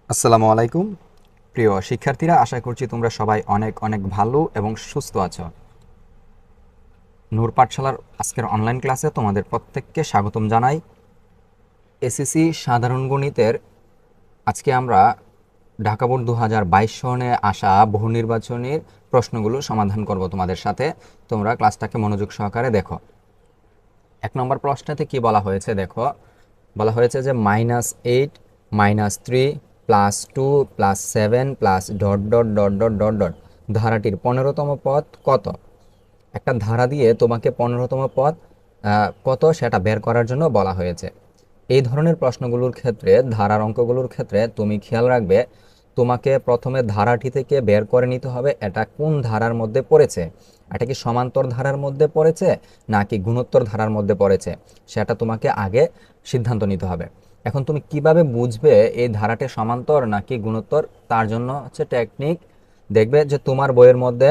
আসসালামু আলাইকুম প্রিয় শিক্ষার্থীরা, আশা করছি তোমরা সবাই অনেক অনেক ভালো এবং সুস্থ আছো। নূর পাঠশালার আজকের অনলাইন ক্লাসে তোমাদের প্রত্যেককে স্বাগতম জানাই। এসএসসি সাধারণ গণিতের আজকে আমরা ঢাকা বোর্ড 2022 সনে আসা বহু নির্বাচনের প্রশ্নগুলো সমাধান করব তোমাদের সাথে। তোমরা ক্লাসটাকে মনোযোগ সহকারে দেখো। 1 নম্বর প্রশ্নতে কি বলা হয়েছে দেখো। বলা হয়েছে যে -8 -3 +2 +7 plus dot dot dot dot dot dot ধারাটির 15তম পদ কত। একটা ধারা দিয়ে তোমাকে 15তম পদ কত সেটা বের করার জন্য বলা হয়েছে। এই ধরনের প্রশ্নগুলোর ক্ষেত্রে, ধারার অঙ্কগুলোর ক্ষেত্রে তুমি খেয়াল রাখবে, তোমাকে প্রথমে ধারাটি থেকে বের করে নিতে হবে এটা কোন ধারার মধ্যে পড়েছে। এটা কি সমান্তর ধারার মধ্যে পড়েছে নাকি গুণোত্তর ধারার মধ্যে পড়েছে, সেটা তোমাকে আগে সিদ্ধান্ত নিতে হবে। এখন তুমি কিভাবে বুঝবে এই ধারাটি সমান্তর নাকি গুণোত্তর, তার জন্য হচ্ছে টেকনিক। দেখবে যে তোমার বইয়ের মধ্যে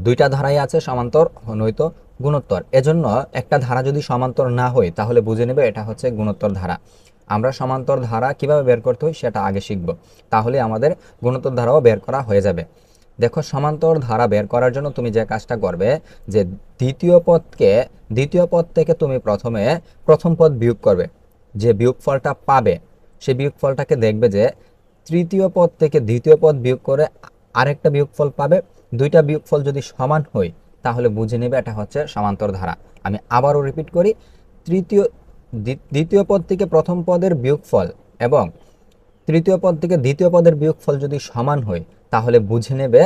দুইটা ধারাই আছে, সমান্তর নয়তো গুণোত্তর। এজন্য একটা ধারা যদি সমান্তর না হয় তাহলে বুঝে নেবে এটা হচ্ছে গুণোত্তর ধারা। আমরা সমান্তর ধারা কিভাবে বের করতে হয় সেটা আগে শিখব, তাহলে আমাদের গুণোত্তর ধারাও বের করা হয়ে যাবে। দেখো, সমান্তর ধারা বের করার জন্য তুমি যে কাজটা করবে, যে দ্বিতীয় পদ থেকে তুমি প্রথমে প্রথম পদ বিয়োগ করবে। যে বিয়োগফলটা পাবে সেই বিয়োগফলটাকে দেখবে যে তৃতীয় পদ থেকে দ্বিতীয় পদ বিয়োগ করে আরেকটা বিয়োগফল পাবে। দুইটা বিয়োগফল যদি সমান হয় তাহলে বুঝে নেবে এটা হচ্ছে সমান্তর ধারা। আমি আবারও রিপিট করি, দ্বিতীয় পদ থেকে প্রথম পদের বিয়োগফল এবং তৃতীয় পদ থেকে দ্বিতীয় পদের বিয়োগফল যদি সমান হয় তাহলে বুঝে নেবে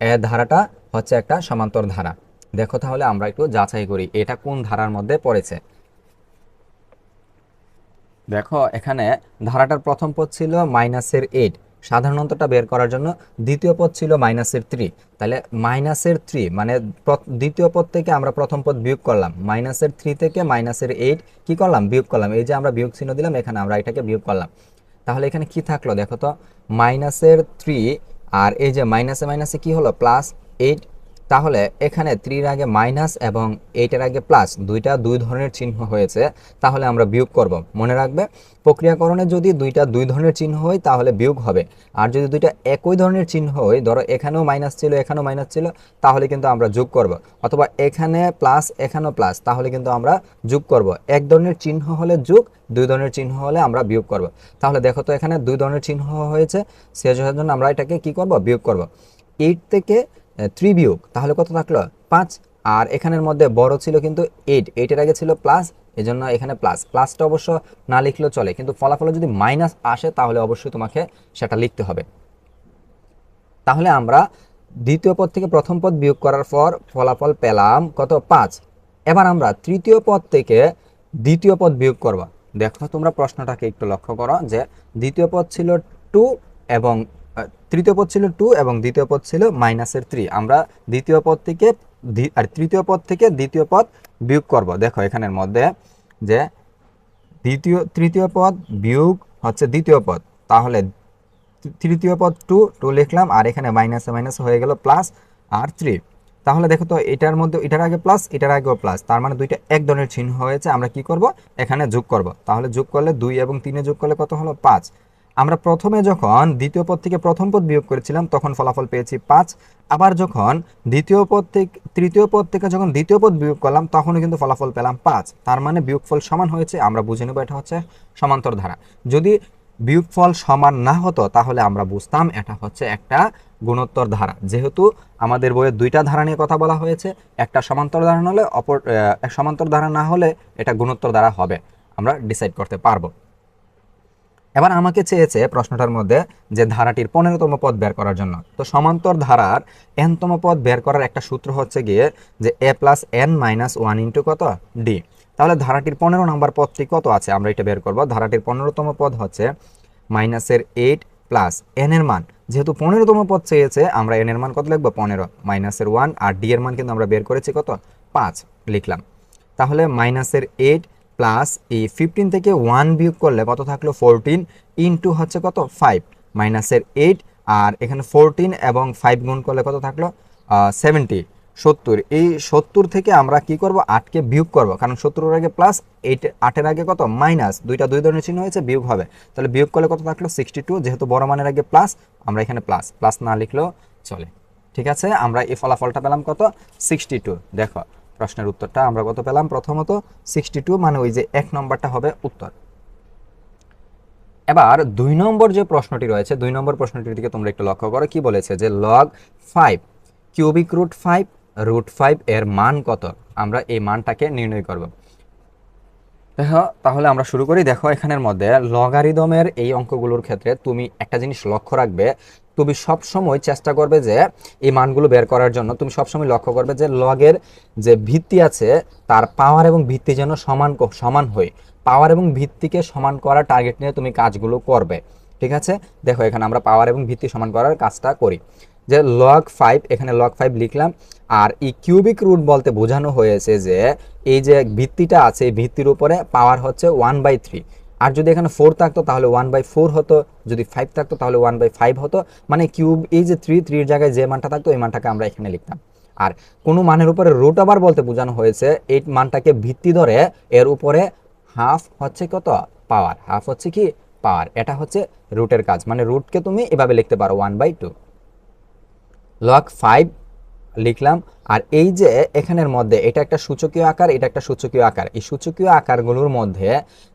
এ ধারাটা হচ্ছে একটা সমান্তর ধারা। দেখো, তাহলে আমরা একটু যাচাই করি এটা কোন ধারার মধ্যে পড়েছে। দেখো, এখানে ধারাটার প্রথম পদ ছিল -8, সাধারণতটা বের করার জন্য দ্বিতীয় পদ ছিল -3। তাহলে -3 মানে দ্বিতীয় পদ থেকে আমরা প্রথম পদ বিয়োগ করলাম, -3 থেকে -8 কি করলাম, বিয়োগ করলাম। এই যে আমরা বিয়োগ চিহ্ন দিলাম, এখানে আমরা এটাকে বিয়োগ করলাম। তাহলে এখানে কি থাকলো দেখো তো, -3 আর এই যে মাইনাসে মাইনাসে কি হলো, +8। তাহলে এখানে 3 এর আগে মাইনাস এবং 8 এর আগে প্লাস, দুইটা দুই ধরনের চিহ্ন হয়েছে, তাহলে আমরা বিয়োগ করব। মনে রাখবে, প্রক্রিয়াকরণে যদি দুইটা দুই ধরনের চিহ্ন হয় তাহলে বিয়োগ হবে, আর যদি দুইটা একই ধরনের চিহ্ন হয়, ধরো এখানেও মাইনাস ছিল এখানেও মাইনাস ছিল, তাহলে কিন্তু আমরা যোগ করব। অথবা এখানে প্লাস এখানেও প্লাস, তাহলে কিন্তু আমরা যোগ করব। এক ধরনের চিহ্ন হলে যোগ, দুই ধরনের চিহ্ন হলে আমরা বিয়োগ করব। তাহলে দেখো তো, এখানে দুই ধরনের চিহ্ন হয়েছে, সেজন্য আমরা এটাকে কি করব, বিয়োগ করব। 8 থেকে 3 বিয়োগ, তাহলে কত থাকলো, 5। আর এখানের মধ্যে বড় ছিল কিন্তু 8 এর আগে ছিল প্লাস, এজন্য এখানে প্লাসটা অবশ্য না লিখলেও চলে, কিন্তু ফলাফলে যদি মাইনাস আসে তাহলে অবশ্যই তোমাকে সেটা লিখতে হবে। তাহলে আমরা দ্বিতীয় পদ থেকে প্রথম পদ বিয়োগ করার পর ফলাফল পেলাম কত, 5। এবার আমরা তৃতীয় পদ থেকে দ্বিতীয় পদ বিয়োগ করব। দেখো, তোমরা প্রশ্নটাকে একটু লক্ষ্য করো যে দ্বিতীয় পদ ছিল 2 এবং তৃতীয় পদ ছিল 2 এবং দ্বিতীয় পদ ছিল -3। আমরা দ্বিতীয় পদ থেকে আর তৃতীয় পদ থেকে দ্বিতীয় পদ বিয়োগ করব। দেখো এখানের মধ্যে যে তৃতীয় পদ বিয়োগ হচ্ছে দ্বিতীয় পদ, তাহলে তৃতীয় পদ 2 লিখলাম, আর এখানে মাইনাসে মাইনাস হয়ে গেল প্লাস আর 3। তাহলে দেখো তো, এটার মধ্যে এটার আগে প্লাস এটার আগেও প্লাস, তার মানে দুইটা এক ধরনের চিহ্ন হয়েছে। আমরা কি করব, এখানে যোগ করব। তাহলে যোগ করলে 2 এবং 3 যোগ করলে কত হলো, 5। আমরা প্রথমে যখন দ্বিতীয় পদ থেকে প্রথম পদ বিয়োগ করেছিলাম তখন ফলাফল পেয়েছি 5। আবার যখন তৃতীয় পদ থেকে যখন দ্বিতীয় পদ বিয়োগ করলাম তখনও কিন্তু ফলাফল পেলাম 5। তার মানে বিয়োগফল সমান হয়েছে, আমরা বুঝে নেব এটা হচ্ছে সমান্তর ধারা। যদি বিয়োগফল সমান না হতো তাহলে আমরা বুঝতাম এটা হচ্ছে একটা গুণোত্তর ধারা। যেহেতু আমাদের বইয়ে দুইটা ধারা নিয়ে কথা বলা হয়েছে, একটা সমান্তর ধারা হলে সমান্তর ধারা না হলে এটা গুণোত্তর ধারা হবে, আমরা ডিসাইড করতে পারবো। এবার আমাকে চেয়েছে প্রশ্নটার মধ্যে যে ধারাটির 15তম পদ বের করার জন্য। তো সমান্তর ধারার nতম পদ বের করার একটা সূত্র হচ্ছে গিয়ে যে a + n - 1 * কত, d। তাহলে ধারাটির 15 নম্বর পদটি কত আছে আমরা এটা বের করব। ধারাটির 15তম পদ হচ্ছে -8 + n এর মান, যেহেতু 15তম পদ চেয়েছে আমরা n এর মান কত লিখবো, 15 - 1, আর d এর মান কিন্তু আমরা বের করেছি কত, 5 লিখলাম। তাহলে -8 প্লাস এই 15 থেকে 1 বিয়োগ করলে কত থাকলো, 14 ইন্টু হচ্ছে কত, 5 -8, আর এখানে 14 এবং 5 গুণ করলে কত থাকলো, 70। 70, এই 70 থেকে আমরা কি করব, 8কে বিয়োগ করব, কারণ 70 এর আগে প্লাস, 8 এর আগে কত মাইনাস, দুইটা দুই ধরনের চিহ্ন হয়েছে, বিয়োগ হবে। তাহলে বিয়োগ করলে কত থাকলো 62, যেহেতু বড় মানের আগে প্লাস, আমরা এখানে প্লাস প্লাস না লিখলেও চলে। ঠিক আছে, আমরা এই ফলাফলটা পেলাম কত 62। দেখো প্রশ্নের উত্তরটা আমরা কত পেলাম, প্রথমত 62, মানে ওই যে 1 নম্বরটা হবে উত্তর। এবার 2 নম্বর যে প্রশ্নটি রয়েছে, 2 নম্বর প্রশ্নটির দিকে তোমরা একটু লক্ষ্য করো। কি বলেছে যে লগ 5 কিউবিক রুট 5 রুট 5 এর মান কত, আমরা এই মানটাকে নির্ণয় করব। দেখো তাহলে আমরা শুরু করি। দেখো এখানের মধ্যে লগারিদমের এই অঙ্কগুলোর ক্ষেত্রে তুমি একটা জিনিস লক্ষ্য রাখবে, তুমি সবসময় চেষ্টা করবে যে এই মানগুলো বের করার জন্য তুমি সবসময় লক্ষ্য করবে যে লগের যে ভিত্তি আছে তার পাওয়ার এবং ভিত্তি যেন সমান হয়। পাওয়ার এবং ভিত্তিকে সমান করার টার্গেট নিয়ে তুমি কাজগুলো করবে। ঠিক আছে, দেখো এখানে আমরা পাওয়ার এবং ভিত্তি সমান করার কাজটা করি। যে লগ 5, এখানে লগ 5 লিখলাম। আর এই কিউবিক রুট বলতে বোঝানো হয়েছে যে এই যে ভিত্তিটা আছে, এই ভিত্তির উপরে পাওয়ার হচ্ছে 1/3। আর যদি এখানে 4 থাকতো তাহলে 1/4 হতো, যদি 5 থাকতো তাহলে 1/5 হতো। মানে কিউব, এই যে 3 জায়গায় যে মানটা থাকতো এই মানটাকে আমরা এখানে লিখতাম। আর কোনো মানের উপরে রুট ওভার বলতে বোঝানো হয়েছে এই মানটাকে ভিত্তি ধরে এর উপরে হাফ হচ্ছে কত পাওয়ার, হাফ হচ্ছে কি পাওয়ার। এটা হচ্ছে রুটের কাজ, মানে রুটকে তুমি এভাবে লিখতে পারো 1/2। লগ 5 লিখলাম। আর এই যে এখানের মধ্যে এটা একটা সূচকীয় আকার, এটা একটা সূচকীয় আকার। এই সূচকীয় আকারগুলোর মধ্যে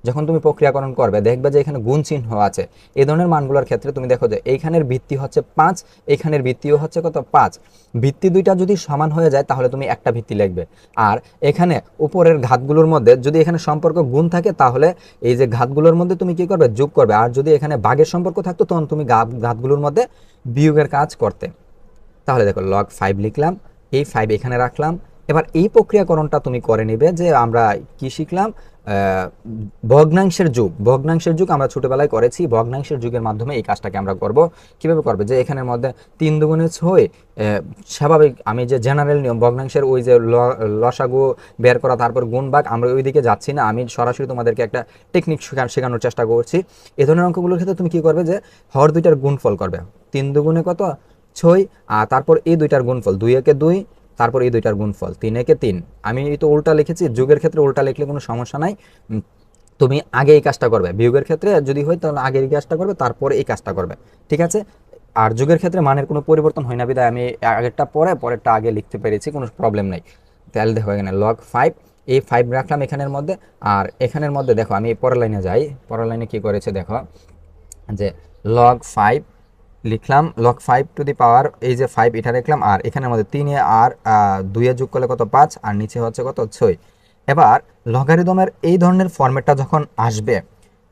যখন তুমি প্রক্রিয়াকরণ করবে দেখবে যে এখানে গুণ চিহ্ন আছে। এই ধরনের মানগুলোর ক্ষেত্রে তুমি দেখো যে এইখানের ভিত্তি হচ্ছে 5, এখানের ভিত্তিও হচ্ছে কত 5। ভিত্তি দুইটা যদি সমান হয়ে যায় তাহলে তুমি একটা ভিত্তি লিখবে। আর এখানে উপরের ঘাতগুলোর মধ্যে যদি এখানে সম্পর্ক গুণ থাকে তাহলে এই যে ঘাতগুলোর মধ্যে তুমি কি করবে, যোগ করবে। আর যদি এখানে ভাগের সম্পর্ক থাকতো তখন তুমি ঘাতগুলোর মধ্যে বিয়োগের কাজ করতে। তাহলে দেখো লগ 5 লিখলাম, এই 5 এখানে রাখলাম। এবার এই প্রক্রিয়াকরণটা তুমি করে নিবে যে আমরা কি শিখলাম, ভগ্নাংশের যুগ। ভগ্নাংশের যুগ আমরা ছোটবেলায় করেছি, ভগ্নাংশের যুগের মাধ্যমে এই কাজটাকে আমরা করব। কিভাবে করবে, যে এখানের মধ্যে 3 দুগুণে 6, স্বাভাবিক আমি যে জেনারেল নিয়ম ভগ্নাংশের ওই যে লসাগু বের করা তারপর গুণ ভাগ, আমরা ওই দিকে যাচ্ছি না, আমি সরাসরি তোমাদেরকে একটা টেকনিক শেখানোর চেষ্টা করছি। এই ধরনের অঙ্কগুলোর ক্ষেত্রে তুমি কি করবে, যে হর দুইটার গুণফল করবে। 3 দুগুণে কত 6, আর তারপর এই দুইটার গুণফল 2 একে 2, তারপর এই দুইটার গুণফল 3 একে 3। আমি তো উল্টা লিখেছি, যুগের ক্ষেত্রে উল্টা লিখলে কোনো সমস্যা নাই। তুমি আগে এই কাজটা করবে, বিয়োগের ক্ষেত্রে যদি হয় তাহলে আগে এই কাজটা করবে, তারপর এই কাজটা করবে। ঠিক আছে, আর যুগের ক্ষেত্রে মানের কোনো পরিবর্তন হয় না বিধায় আমি আগেরটা পরে পরেরটা আগে লিখতে পেরেছি, কোনো প্রবলেম নাই। তাহলে দেখো এখানে লগ 5, এই 5 রাখলাম এখানের মধ্যে। আর এখানের মধ্যে দেখো আমি পরের লাইনে যাই, পরের লাইনে কি করেছে দেখো, যে লগ 5 লিখলাম, লগ 5 টু দি পাওয়ার এই যে 5 এটা লিখলাম। আর এখানের মধ্যে 3 আর 2 যোগ করলে কত 5, আর নিচে হচ্ছে কত 6। এবার লগারিদমের এই ধরনের ফরম্যাটটা যখন আসবে,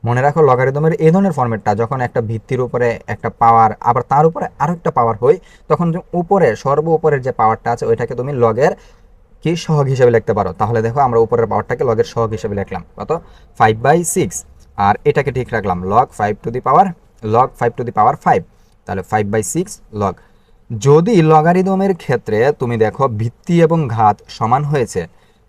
মনে রাখো লগারিদমের এই ধরনের ফরম্যাটটা যখন একটা ভিত্তির উপরে একটা পাওয়ার আবার তার উপরে আরো একটা পাওয়ার হয়, তখন উপরে সর্ব উপরের যে পাওয়ারটা আছে ওইটাকে তুমি লগের কি সহগ হিসেবে লিখতে পারো। তাহলে দেখো আমরা উপরের পাওয়ারটাকে লগের সহগ হিসেবে লিখলাম কত 5/6। আর এটাকে ঠিক রাখলাম log 5 to the power, log 5 to the power 5, তাহলে 5/6 লগ। যদি লগারিদমের ক্ষেত্রে তুমি দেখো ভিত্তি এবং ঘাত সমান হয়েছে,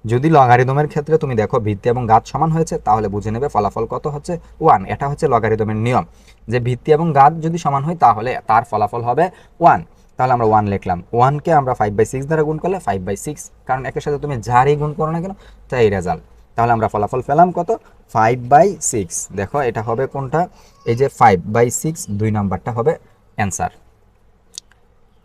যদি লগারিদমের ক্ষেত্রে তুমি দেখো ভিত্তি এবং ঘাত সমান হয়েছে তাহলে বুঝে নেবে ফলাফল কত হচ্ছে 1। এটা হচ্ছে লগারিদমের নিয়ম, যে ভিত্তি এবং ঘাত যদি সমান হয় তাহলে তার ফলাফল হবে 1। তাহলে আমরা 1 লিখলাম, 1কে আমরা 5/6 দ্বারা গুণ করলে 5/6, কারণ একের সাথে তুমি যারই গুণ করো না কেন তাই রেজাল্ট। তাহলে আমরা ফলাফল পেলাম কত 5/6। দেখো এটা হবে কোনটা, এই যে 5/6 2 নাম্বারটা হবে অ্যান্সার।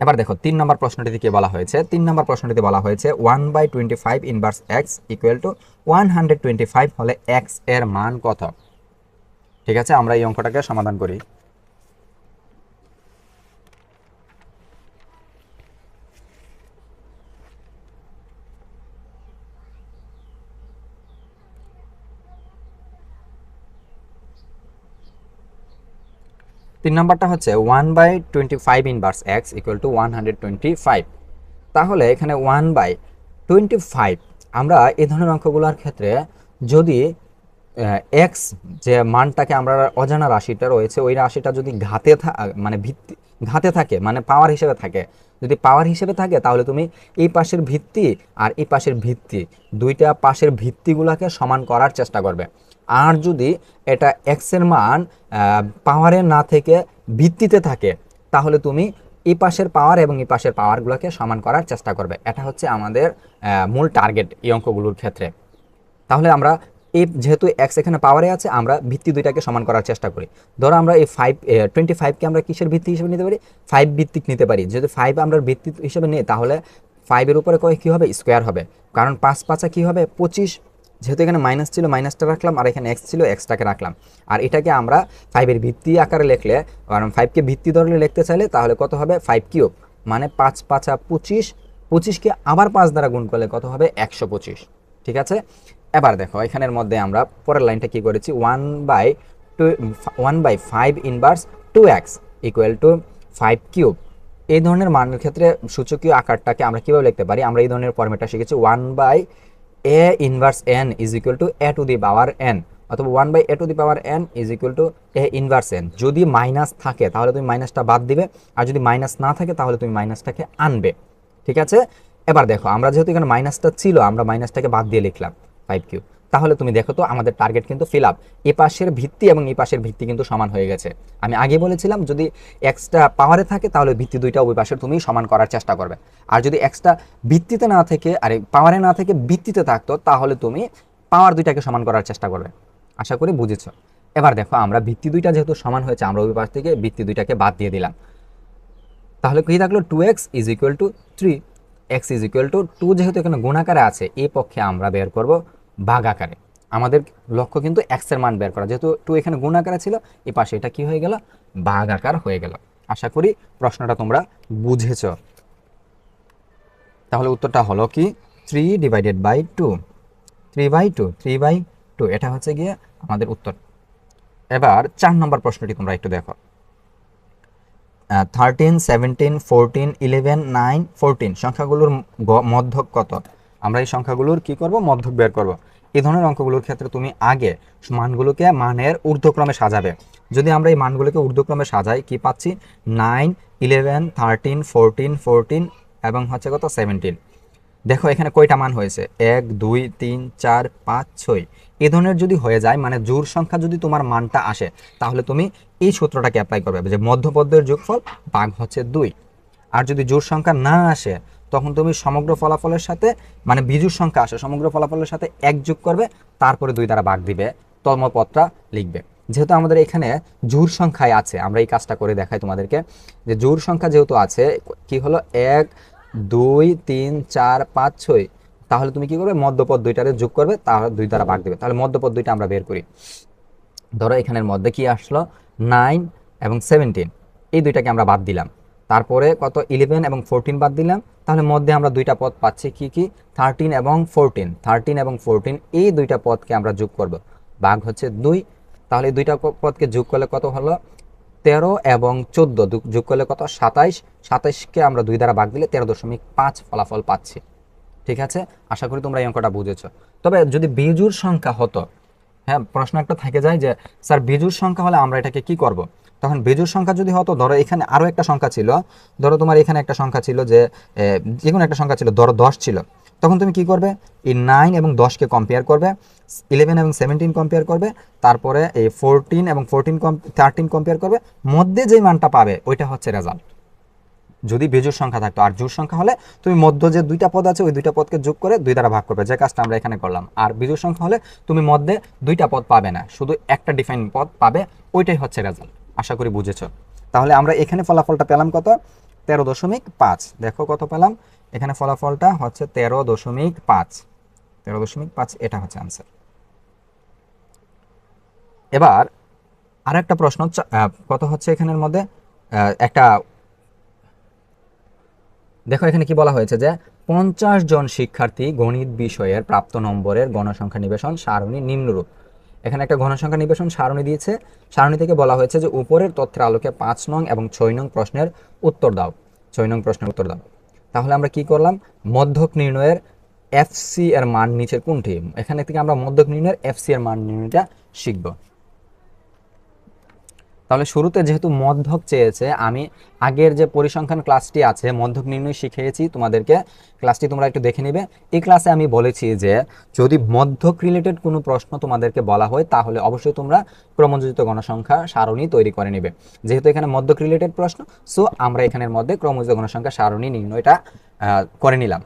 এবার দেখো 3 নম্বর প্রশ্নটিতে কি বলা হয়েছে, 3 নম্বর প্রশ্নটিতে বলা হয়েছে 1/25 ইনভার্স x ইকুয়াল টু 125 হলে x এর মান কত। ঠিক আছে, আমরা এই অঙ্কটাকে সমাধান করি। তিন নাম্বারটা হচ্ছে 1/25 ইনভার্স এক্স ইকুয়াল টু 125। তাহলে এখানে 1/25 আমরা এই ধরনের অঙ্কগুলোর ক্ষেত্রে যদি এক্স যে মানটাকে আমরা অজানা রাশিটা রয়েছে ওই রাশিটা যদি মানে ভিত্তি ঘাতে থাকে, মানে পাওয়ার হিসেবে থাকে, যদি পাওয়ার হিসেবে থাকে তাহলে তুমি এই পাশের ভিত্তি আর এই পাশের ভিত্তি দুইটা পাশের ভিত্তিগুলোকে সমান করার চেষ্টা করবে। আর যদি এটা এক্স এর মান পাওয়ারে না থেকে ভিত্তিতে থাকে তাহলে তুমি এই পাশের পাওয়ার এবং এই পাশের পাওয়ারগুলোকে সমান করার চেষ্টা করবে। এটা হচ্ছে আমাদের মূল টার্গেট এই অঙ্কগুলোর ক্ষেত্রে। তাহলে আমরা এই যেহেতু এক্স এখানে পাওয়ারে আছে, আমরা ভিত্তি দুইটাকে সমান করার চেষ্টা করি। ধরো আমরা এই 25কে আমরা কিসের ভিত্তি হিসেবে নিতে পারি? 5 ভিত্তিক নিতে পারি। যদি 5 আমরা ভিত্তি হিসেবে নিই তাহলে 5-এর উপরে কী হবে? স্কোয়ার হবে, কারণ 5 5 কী হবে? 25। যেহেতু এখানে মাইনাস ছিল মাইনাসটা রাখলাম, আর এখানে এক্স ছিল এক্সটাকে রাখলাম। আর এটাকে আমরা 5-এর ভিত্তি আকারে লিখলে, কারণ 5কে ভিত্তি ধরলে লিখতে চাইলে তাহলে কত হবে? 5 কিউব, মানে 5 5 25। 25কে আবার 5 দ্বারা গুণ করলে কত হবে? 125। ঠিক আছে, এবার দেখো এখানের মধ্যে আমরা পরের লাইনটা কি করেছি? 1/5 inverse 2x equal to 5 cube. এই ধরনের মানের ক্ষেত্রে সূচকীয় আকারটাকে আমরা কীভাবে লিখতে পারি? আমরা এই ধরনের ফর্মেটটা শিখেছি 1/a inverse n is equal to a two the power n, অথবা 1/a two the power n is equal to a inverse n। যদি মাইনাস থাকে তাহলে তুমি মাইনাসটা বাদ দিবে, আর যদি মাইনাস না থাকে তাহলে তুমি মাইনাসটাকে আনবে। ঠিক আছে, এবার দেখো আমরা যেহেতু এখানে মাইনাসটা ছিল, আমরা মাইনাসটাকে বাদ দিয়ে লিখলাম 5 কিউব। তাহলে তুমি দেখো তো আমাদের টার্গেট কিন্তু ফিল আপ। এ পাশের ভিত্তি এবং এই পাশের ভিত্তি কিন্তু সমান হয়ে গেছে। আমি আগে বলেছিলাম যদি এক্সটা পাওয়ারে থাকে তাহলে ভিত্তি দুইটা ওই পাশের তুমি সমান করার চেষ্টা করবে, আর যদি এক্সটা ভিত্তিতে না থেকে আরে পাওয়ারে না থেকে ভিত্তিতে থাকতো তাহলে তুমি পাওয়ার দুইটাকে সমান করার চেষ্টা করবে। আশা করি বুঝেছো। এবার দেখো আমরা ভিত্তি দুইটা যেহেতু সমান হয়েছে, আমরা ওই পাশ থেকে ভিত্তি দুইটাকে বাদ দিয়ে দিলাম। তাহলে কি থাকলো? 2x is equal two 3, x is equal two 2। যেহেতু এখানে গুণাকারে আছে, এই পক্ষে আমরা বের করব ভাগ আকারে। আমাদের লক্ষ্য কিন্তু x এর মান বের করা, যেহেতু 2 এখানে গুণ আকারে ছিল, এই পাশে এটা কি হয়ে গেল? ভাগ আকার হয়ে গেল। আশা করি প্রশ্নটা তোমরা বুঝেছো। তাহলে উত্তরটা হলো কি? 3/2, 3/2 এটা হচ্ছে গিয়ে আমাদের উত্তর। এবার 4 নম্বর প্রশ্নটি তোমরা একটু দেখো। 13, 17, 14, 11, 9, 14 সংখ্যাগুলোর মধ্যক কত? আমরা এই সংখ্যাগুলোর কি করব? মধ্যক বের করব। এই ধরনের অঙ্কগুলোর ক্ষেত্রে তুমি আগে মানগুলোকে মানের ঊর্ধ্বক্রমে সাজাবে। যদি আমরা এই মানগুলোকে ঊর্ধ্বক্রমে সাজাই, কি পাচ্ছি? 9, 11, 13, 14, 14 এবং হচ্ছে কত? 17। দেখো এখানে কয়টা মান হয়েছে? 1 2 3 4 5 6। এই ধরনের যদি হয়ে যায়, মানে জোড় সংখ্যা যদি তোমার মানটা আসে, তাহলে তুমি এই সূত্রটাকে অ্যাপ্লাই করবে যে মধ্যপদের যোগফল ভাগ হচ্ছে 2। আর যদি জোড় সংখ্যা না আসে তখন তুমি সমগ্র ফলাফলের সাথে, মানে বিজোড় সংখ্যা আসে, সমগ্র ফলাফলের সাথে 1 যোগ করবে, তারপরে 2 দ্বারা ভাগ দিবে, তমপদটা লিখবে। যেহেতু আমাদের এখানে জোড় সংখ্যায় আছে, আমরা এই কাজটা করে দেখাই তোমাদেরকে। যে জোড় সংখ্যা যেহেতু আছে, কি হলো? 1 2 3 4 5 6, তাহলে তুমি কি করবে? মধ্যপদ দুইটারে যোগ করবে, তাহলে 2 দ্বারা ভাগ দিবে। তাহলে মধ্যপদ দুইটা আমরা বের করি। ধরো এখানের মধ্যে কি আসলো? 9 এবং 17, এই দুইটাকে আমরা বাদ দিলাম। তারপরে কত? 11 এবং 14 বাদ দিলাম। তাহলে মধ্যে আমরা দুইটা পদ পাচ্ছি, কি কি? 13 এবং 14। 13 এবং 14 এই দুইটা পদকে আমরা যোগ করব, ভাগ হচ্ছে 2। তাহলে দুইটা পদকে যোগ করলে কত হলো? 13 এবং 14 যোগ করলে কত? 27। 27কে আমরা 2 দ্বারা ভাগ দিলে 13.5 ফলাফল পাচ্ছি। ঠিক আছে, আশা করি তোমরা এই অঙ্কটা বুঝেছো। তবে যদি বিজোড় সংখ্যা হতো, হ্যাঁ, প্রশ্ন একটা থেকে যায় যে স্যার বিজোড় সংখ্যা হলে আমরা এটাকে কি করব? তখন বিজোড় সংখ্যা যদি হতো, ধরো এখানে আরও একটা সংখ্যা ছিল, ধরো তোমার এখানে একটা সংখ্যা ছিল, যে যে কোনো একটা সংখ্যা ছিল, ধরো 10 ছিল, তখন তুমি কি করবে? এই 9 এবং 10কে কম্পেয়ার করবে, 11 এবং 17 কম্পেয়ার করবে, তারপরে এই 14 এবং 13 কম্পেয়ার করবে, মধ্যে যেই মানটা পাবে ওইটা হচ্ছে রেজাল্ট, যদি বিজোড় সংখ্যা থাকতো। আর জোড় সংখ্যা হলে তুমি মধ্য যে দুইটা পদ আছে ওই দুইটা পদকে যোগ করে 2 দ্বারা ভাগ করবে, যে কাজটা আমরা এখানে করলাম। আর বিজোড় সংখ্যা হলে তুমি মধ্যে দুইটা পদ পাবে না, শুধু একটা ডিফাইন পদ পাবে, ওইটাই হচ্ছে রেজাল্ট। আশা করি বুঝেছো। তাহলে আমরা এখানে ফলাফলটা পেলাম কত? 13.5। দেখো কত পেলাম এখানে? ফলাফলটা হচ্ছে 13.5, 13.5, এটা হচ্ছে আনসার। এবার আর একটা প্রশ্ন, কত হচ্ছে এখানের মধ্যে? একটা দেখো এখানে কি বলা হয়েছে যে 50 জন শিক্ষার্থী গণিত বিষয়ের প্রাপ্ত নম্বরের গণসংখ্যা নিবেশন সারণী নিম্নরূপ। এখানে একটা গণসংখ্যা নিবেশন সারণী দিয়েছে। সারণী থেকে বলা হয়েছে যে উপরের তথ্যের আলোকে 5 নং এবং 6 নং প্রশ্নের উত্তর দাও। 6 নং প্রশ্নের উত্তর দাও। তাহলে আমরা কি করলাম? মধ্যক নির্ণয়ের এফসি এর মান নিচের কোনটি? এখানে থেকে আমরা মধ্যক নির্ণয়ের এফসি এর মান নির্ণয়টা শিখব। তাহলে শুরুতে যেহেতু মধ্যক চেয়েছে, আমি আগের যে পরিসংখ্যান ক্লাসটি আছে মধ্যক নির্ণয় শিখিয়েছি তোমাদেরকে, ক্লাসটি তোমরা একটু দেখে নিবে। এই ক্লাসে আমি বলেছি যে যদি মধ্যক রিলেটেড কোনো প্রশ্ন তোমাদেরকে বলা হয় তাহলে অবশ্যই তোমরা ক্রমযোজিত গণসংখ্যা সারণী তৈরি করে নিবে। যেহেতু এখানে মধ্যক রিলেটেড প্রশ্ন, সো আমরা এখানের মধ্যে ক্রমযোজিত গণসংখ্যা সারণী নির্ণয়টা করে নিলাম।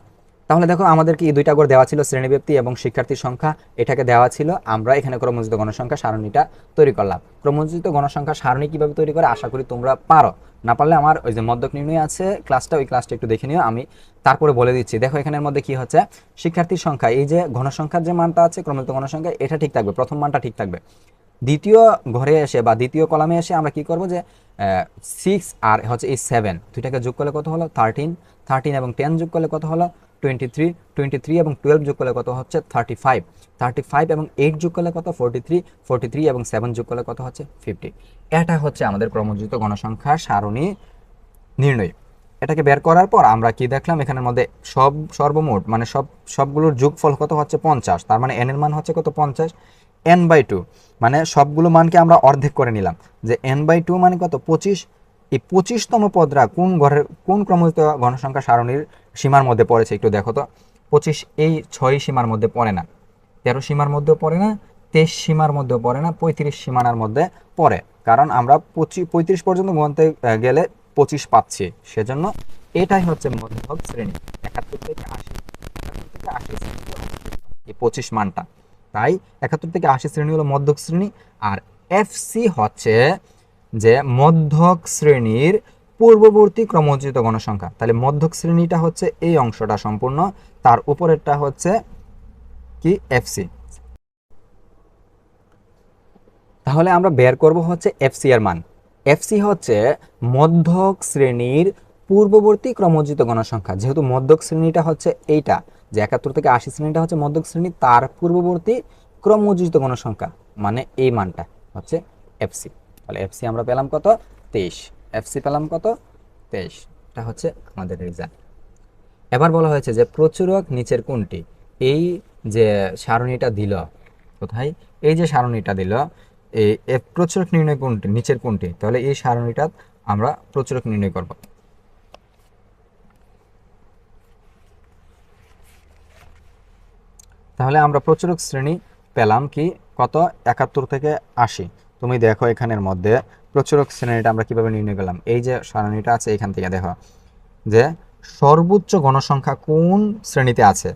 তাহলে দেখো আমাদের কি দুইটা করে দেওয়া ছিল, শ্রেণীব্যাপ্তি এবং শিক্ষার্থীর সংখ্যা, এটাকে দেওয়া ছিল। আমরা এখানে ক্রমযোজিত গণসংখ্যা সারণীটা তৈরি করলাম। ক্রমযোজিত গণসংখ্যা সারণী কিভাবে তৈরি করে আশা করি তোমরা পারো। না পারলে আমার ওই যে মধ্যক নির্ণয় আছে ক্লাসটা, ওই ক্লাসটা একটু দেখে নিও, আমি তারপরে বলে দিচ্ছি। দেখো এখানের মধ্যে কি হচ্ছে, শিক্ষার্থীর সংখ্যা, এই যে ঘনসংখ্যার যে মানটা আছে ক্রমযোজিত গণসংখ্যা, এটা ঠিক থাকবে, প্রথম মানটা ঠিক থাকবে। দ্বিতীয় ঘরে এসে বা দ্বিতীয় কলামে এসে আমরা কি করব যে 6 আর হচ্ছে এই 7 দুইটাকে যোগ করলে কত হলো 13, 13 এবং 10 যোগ করলে কত হলো 23, 23 এবং 12 যোগ করলে কত হচ্ছে 35, 35 এবং 8 যোগ করলে কত 43, 43 এবং 7 যোগ করলে কত হচ্ছে 50। এটা হচ্ছে আমাদের ক্রমযোজিত গণসংখ্যার সারণী নির্ণয়। এটাকে বের করার পর আমরা কি দেখলাম, এখানের মধ্যে সর্বমোট মানে সবগুলোর যোগফল কত হচ্ছে 50, তার মানে n এর মান হচ্ছে কত 50, n/2 মানে সবগুলো মানকে আমরা অর্ধেক করে নিলাম, যে n/2 মানে কত 25। এই 25তম পদরা কোন ক্রমযোজিত গণসংখ্যা সারণীর সীমার মধ্যে পড়েছে একটু দেখো তো। 25 এই 6 সীমার মধ্যে পড়ে না, 13 সীমার মধ্যেও পড়ে না, 23 সীমার মধ্যেও পড়ে না, 35 সীমানার মধ্যে পড়ে। কারণ আমরা 35 পর্যন্ত গুনতে গেলে 25 পাচ্ছি, সেজন্য এটাই হচ্ছে মধ্যক শ্রেণী। 71 থেকে 80, 71 থেকে 80 শ্রেণী এই 25 মানটা। তাই 71 থেকে 80 শ্রেণী হলো মধ্যক শ্রেণী। আর এফসি হচ্ছে যে মধ্যক শ্রেণীর পূর্ববর্তী ক্রমযোজিত গণসংখ্যা। তাহলে মধ্যক শ্রেণীটা হচ্ছে এই অংশটা সম্পূর্ণ, তার উপরেরটা হচ্ছে কি এফসি। তাহলে আমরা বের করব হচ্ছে এফসি এর মান। এফসি হচ্ছে মধ্যক শ্রেণীর পূর্ববর্তী ক্রমযোজিত গণসংখ্যা। যেহেতু মধ্যক শ্রেণীটা হচ্ছে এইটা, যে 71 থেকে 80 শ্রেণীটা হচ্ছে মধ্যক শ্রেণী, তার পূর্ববর্তী ক্রমযোজিত গণসংখ্যা মানে এই মানটা হচ্ছে এফসি। তাহলে এফসি আমরা পেলাম কত 23, এফসি পেলাম কত 23। এটা হচ্ছে আমাদের রেজাল্ট। এবার বলা হয়েছে যে প্রচুরক নিচের কোনটি। এই যে সারণীটা দিল, কোথায় এই যে সারণীটা দিল, এই প্রচুরক নির্ণয় কোনটি, নিচের কোনটি, তাহলে এই সারণীটা আমরা প্রচুরক নির্ণয় করব। তাহলে আমরা প্রচুরক শ্রেণী পেলাম কি কত 71 থেকে 80। তুমি দেখো এখানের মধ্যে প্রচুরক শ্রেণীটা আমরা কিভাবে নির্ণয় করলাম। এই যে সারণীটা আছে এখান থেকে দেখো যে সর্বোচ্চ গণসংখ্যা কোন শ্রেণীতে আছে।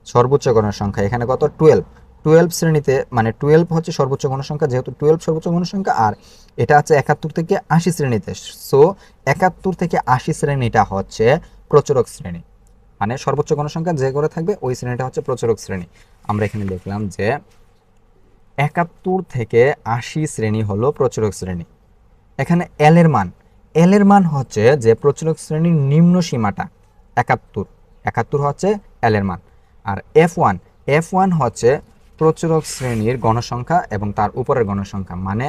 সর্বোচ্চ গণসংখ্যা এখানে কত 12 শ্রেণীতে, মানে 12 হচ্ছে সর্বোচ্চ গণসংখ্যা, যেহেতু 12 সর্বোচ্চ গণসংখ্যা আর এটা আছে 71 থেকে 80 শ্রেণীতে। সো 71 থেকে 80 শ্রেণীটা হচ্ছে প্রচুরক শ্রেণী, মানে সর্বোচ্চ গণসংখ্যা যে করে থাকবে ওই শ্রেণীটা হচ্ছে প্রচুরক শ্রেণী। আমরা এখানে দেখলাম যে 71 থেকে 80 শ্রেণী হলো প্রচুরক শ্রেণী। এখানে এল এর মান হচ্ছে যে প্রচুরক শ্রেণীর নিম্ন সীমাটা 71 হচ্ছে এল এর মান। আর এফ ওয়ান হচ্ছে প্রচুরক শ্রেণীর গণসংখ্যা এবং তার উপরের গণসংখ্যা, মানে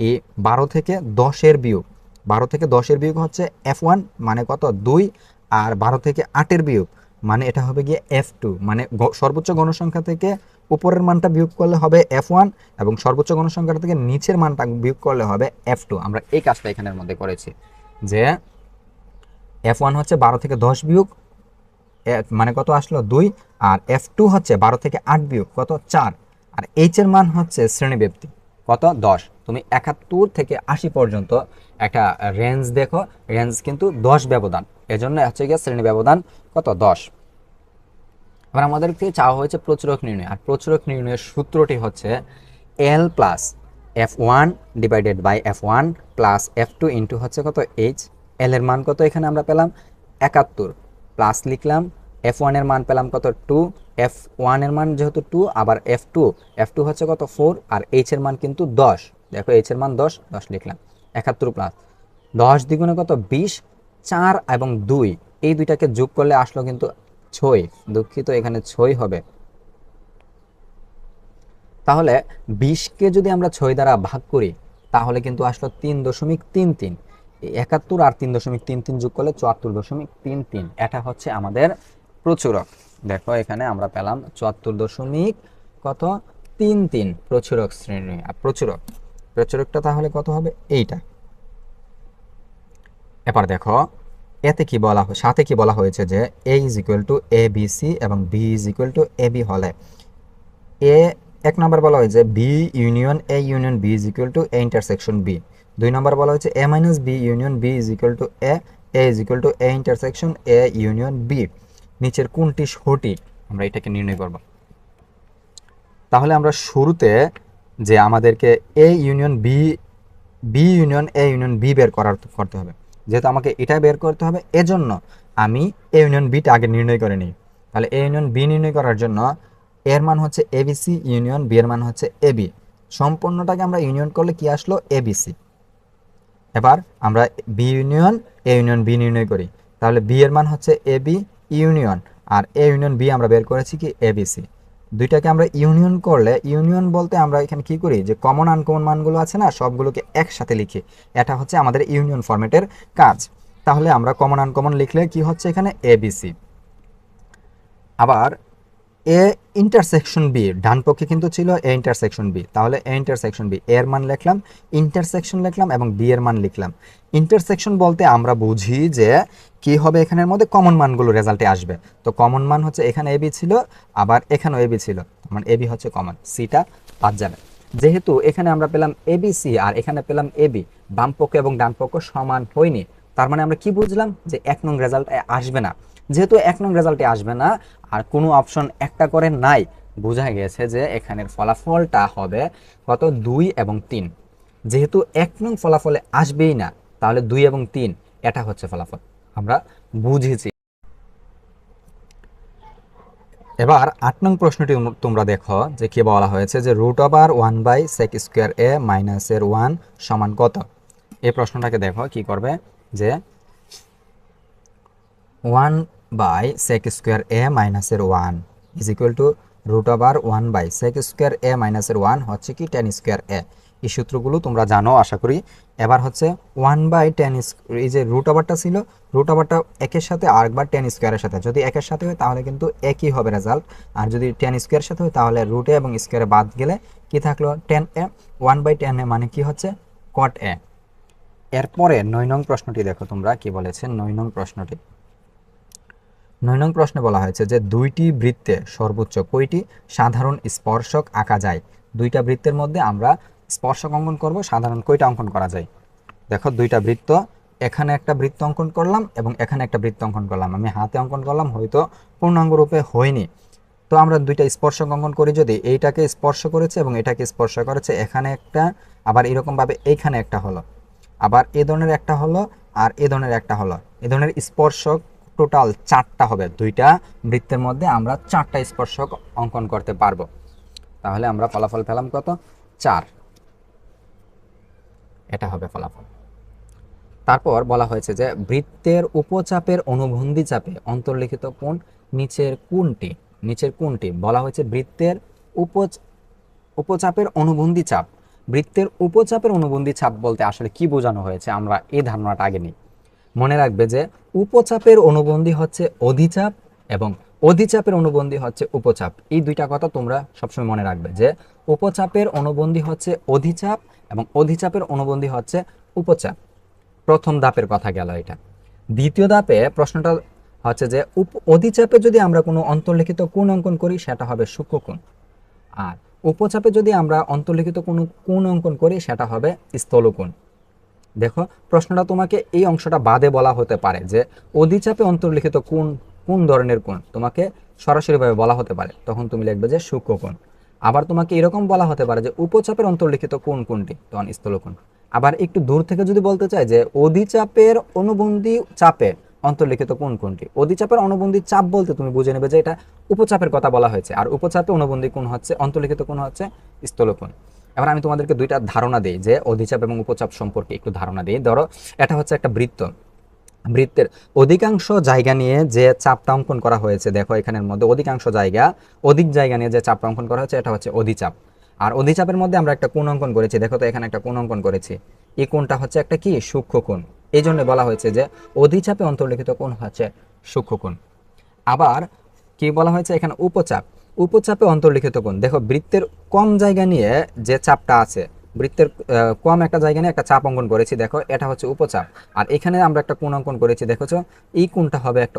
এই 12 থেকে 10-এর বিয়োগ, 12 থেকে 10-এর বিয়োগ হচ্ছে F1 মানে কত 2, আর 12 থেকে 8-এর বিয়োগ মানে এটা হবে গিয়ে F2, মানে সর্বোচ্চ গণসংখ্যা থেকে উপরের মানটা বিয়োগ করলে হবে F1 এবং সর্বোচ্চ গণসংখ্যা থেকে নিচের মানটা বিয়োগ করলে হবে F2। আমরা এই কাজটা এখানের মধ্যে করেছি যে F1 হচ্ছে 12 থেকে 10 বিয়োগ মানে কত আসলো 2, আর F2 হচ্ছে 12 থেকে 8 বিয়োগ কত 4, আর H এর মান হচ্ছে শ্রেণীব্যাপ্তি কত 10। তুমি 71 থেকে 80 পর্যন্ত একটা রেঞ্জ দেখো, রেঞ্জ কিন্তু 10 ব্যবধান, এজন্য হচ্ছে গিয়ে শ্রেণী ব্যবধান কত 10। এবার আমাদেরকে চাওয়া হয়েছে প্রচুরক নির্ণয়, আর প্রচুরক নির্ণয়ের সূত্রটি হচ্ছে L plus F1 divided by F1 plus F2 into হচ্ছে কত H। L এর মান কত এখানে আমরা পেলাম 71, প্লাস লিখলাম F1 এর মান পেলাম কত 2, F1 এর মান যেহেতু 2, আবার F2 হচ্ছে কত 4, আর H এর মান কিন্তু 10। দেখো H এর মান 10 লিখলাম। 71 প্লাস 10 দ্বিগুণে কত 20, 4 এবং 2 এই দুইটাকে যোগ করলে আসলো কিন্তু 6, দুঃখিত এখানে 6 হবে। তাহলে 20কে যদি আমরা 6 দ্বারা ভাগ করি তাহলে কিন্তু আসলো 3.33। 71 আর 3.33 যোগ করলে 74.33। এটা হচ্ছে আমাদের প্রচুরক। দেখো এখানে আমরা পেলাম 74.33 প্রচুরক শ্রেণী। আর প্রচুরকটা তাহলে কত হবে এইটা, এবার দেখো এতে কি বলা সাথে কি বলা হয়েছে যে A is equal to A B C এবং B is equal to A B হলে এ এক নম্বর বলা হয়েছে B union A union B is equal to A intersection B. দুই নম্বর বলা হয়েছে A minus B union B is equal to A is equal to A intersection A union B. নিচের কোনটি সঠিক আমরা এটাকে নির্ণয় করব। তাহলে আমরা শুরুতে যে আমাদেরকে A union B B union A union B বের করতে হবে। যেহেতু আমাকে এটা বের করতে হবে এজন্য আমি এ ইউনিয়ন বিটা আগে নির্ণয় করে নিই। তাহলে এ ইউনিয়ন বি নির্ণয় করার জন্য এর মান হচ্ছে এবিসি ইউনিয়ন বি এর মান হচ্ছে এবি। সম্পূর্ণটাকে আমরা ইউনিয়ন করলে কি আসলো এবিসি। এবার আমরা B union A union B নির্ণয় করি। তাহলে বি এর মান হচ্ছে এবি ইউনিয়ন আর এ ইউনিয়ন বি আমরা বের করেছি কি এবিসি। দুইটাকে আমরা ইউনিয়ন করলে ইউনিয়ন বলতে আমরা এখানে কি করি যে কমন আনকমন মানগুলো আছে না সবগুলোকে একসাথে লিখি। এটা হচ্ছে আমাদের ইউনিয়ন ফরম্যাটের কাজ। তাহলে আমরা কমন আনকমন লিখলে কি হচ্ছে এখানে এবিসি। আবার এ ইন্টারসেকশন বি ডান পক্ষে কিন্তু ছিল এ ইন্টারসেকশন বি। তাহলে এ ইন্টারসেকশন বি এর মান লিখলাম, ইন্টারসেকশন লিখলাম এবং বি এর মান লিখলাম। ইন্টারসেকশন বলতে আমরা বুঝি যে কি হবে এখানের মধ্যে কমন মানগুলো রেজাল্টে আসবে। তো কমন মান হচ্ছে এখানে এবি ছিল আবার এখানেও এবি ছিল, মানে এবি হচ্ছে কমন, সিটা বাদ যাবে। যেহেতু এখানে আমরা পেলাম এবিসি আর এখানে পেলাম এবি, বাম পক্ষ এবং ডান পক্ষ সমান হয়নি, তার মানে আমরা কি বুঝলাম যে 1 নং রেজাল্ট আসবে না। যেহেতু 1 নং রেজাল্টে আসবে না আর কোনো অপশন একটা করে নাই, বোঝা গেছে যে এখানের ফলাফলটা হবে কত 2 এবং 3। যেহেতু 1 নং ফলাফলে আসবেই না তাহলে 2 এবং 3 এটা হচ্ছে ফলাফল, আমরা বুঝেছি। এবার 8 নং প্রশ্নটি তোমরা দেখো যে কি বলা হয়েছে যে √1/sec² a মাইনাস এর 1 সমান কত। এই প্রশ্নটাকে দেখো কি করবে যে 1/sec² a মাইনাস এর 1 is equal two √1/sec² a minus এর 1 হচ্ছে কি tan² a। এই সূত্রগুলো তোমরা জানো আশা করি। এবার হচ্ছে 1/tan, এই যে √টা ছিল, √টা একের সাথে আরেকবার tan² এর সাথে, যদি একের সাথে হয় তাহলে কিন্তু একই হবে রেজাল্ট, আর যদি tan² এর সাথে হয় তাহলে √a এবং স্কোয়ারে বাদ গেলে কি থাকলো tan a। 1/tan a মানে কি হচ্ছে cot a। এরপরে 9 নং প্রশ্নটি দেখো তোমরা কি বলেছে। 9 নং প্রশ্নটি 9 নং প্রশ্নে বলা হয়েছে যে দুইটি বৃত্তে সর্বোচ্চ কয়টি সাধারণ স্পর্শক আঁকা যায়। দুইটা বৃত্তের মধ্যে আমরা স্পর্শক অঙ্কন করব, সাধারণ কয়টা অঙ্কন করা যায়। দেখো দুইটা বৃত্ত, এখানে একটা বৃত্ত অঙ্কন করলাম এবং এখানে একটা বৃত্ত অঙ্কন করলাম, আমি হাতে অঙ্কন করলাম, হয়তো পূর্ণাঙ্গ রূপে হয়নি। তো আমরা দুইটা স্পর্শক অঙ্কন করি, যদি এইটাকে স্পর্শ করেছে এবং এটাকে স্পর্শ করেছে, এখানে একটা আবার এরকমভাবে এইখানে একটা হলো, আবার এ ধরনের একটা হলো আর এ ধরনের একটা হলো, এ ধরনের স্পর্শক টোটাল 4টা হবে। দুইটা বৃত্তের মধ্যে আমরা 4টা স্পর্শক অঙ্কন করতে পারবো। তাহলে আমরা ফলাফল পেলাম কত 4, এটা হবে ফলাফল। তারপর বলা হয়েছে যে বৃত্তের উপচাপের অনুবন্ধী চাপে অন্তর্লিখিত কোণ নিচের কোনটি। নিচের কোনটি বলা হয়েছে বৃত্তের উপচাপের অনুবন্ধী চাপ। বৃত্তের উপচাপের অনুবন্ধী চাপ বলতে আসলে কি বোঝানো হয়েছে আমরা এই ধারণাটা আগে নিই। মনে রাখবে যে উপচাপের অনুবন্ধী হচ্ছে অধিচাপ এবং অধিচাপের অনুবন্ধী হচ্ছে উপচাপ। এই দুইটা কথা তোমরা সবসময় মনে রাখবে যে উপচাপের অনুবন্ধী হচ্ছে অধিচাপ এবং অধিচাপের অনুবন্ধী হচ্ছে উপচাপ। প্রথম ধাপের কথা গেল এটা। দ্বিতীয় ধাপে প্রশ্নটা হচ্ছে যে অধিচাপে যদি আমরা কোনো অন্তর্লিখিত কোণ অঙ্কন করি সেটা হবে সূক্ষ্মকোণ, আর উপচাপে যদি আমরা অন্তর্লিখিত কোনো কোণ অঙ্কন করি সেটা হবে স্থলকোণ। দেখো প্রশ্নটা তোমাকে এই অংশটা বাদে বলা হতে পারে যে অধিচাপে অন্তর্লিখিত কোণ কোন ধরনের কোণ, তোমাকে সরাসরিভাবে বলা হতে পারে, তখন তুমি লিখবে যে সূক্ষ্মকোণ। আবার তোমাকে এরকম বলা হতে পারে যে উপচাপের অন্তর্লিখিত কোণ কোনটি, তখন স্থলকোণ। আবার একটু দূর থেকে যদি বলতে চাই যে অধিচাপের অনুবন্ধী চাপে অন্তর্লিখিত কোণ কোনটি, অধিচাপের অনুবন্ধী চাপ বলতে তুমি বুঝে নেবে যে এটা উপচাপের কথা বলা হয়েছে, আর উপচাপে অনুবন্ধী কোণ হচ্ছে অন্তর্লিখিত কোণ হচ্ছে স্থলকোণ। এবার আমি তোমাদেরকে দুইটা ধারণা দিই যে অধিচাপ এবং উপচাপ সম্পর্কে একটু ধারণা দিই। ধরো এটা হচ্ছে একটা বৃত্ত, বৃত্তের অধিকাংশ জায়গা নিয়ে যে চাপটা অঙ্কন করা হয়েছে, দেখো এখানের মধ্যে অধিকাংশ জায়গা, অধিক জায়গা নিয়ে যে চাপটা অঙ্কন করা হয়েছে এটা হচ্ছে অধিচাপ। আর অধিচাপের মধ্যে আমরা একটা কোণ অঙ্কন করেছি, দেখো তো এখানে একটা কোণ অঙ্কন করেছি, এই কোণটা হচ্ছে একটা কি সূক্ষ্মকোণ। এই জন্য বলা হয়েছে যে অধিচাপে অন্তর্লিখিত কোণ হচ্ছে সূক্ষ্মকোণ। আবার কি বলা হয়েছে এখানে উপচাপ, উপচাপে অন্তর্লিখিত কোণ। দেখো বৃত্তের কম জায়গা নিয়ে যে চাপটা আছে বৃত্তের কম একটা জায়গা নিয়ে একটা চাপ অঙ্কন করেছি, দেখো এটা হচ্ছে উপচাপ, আর এখানে আমরা একটা কোণ অঙ্কন করেছি, দেখেছো এই কোণটা হবে একটা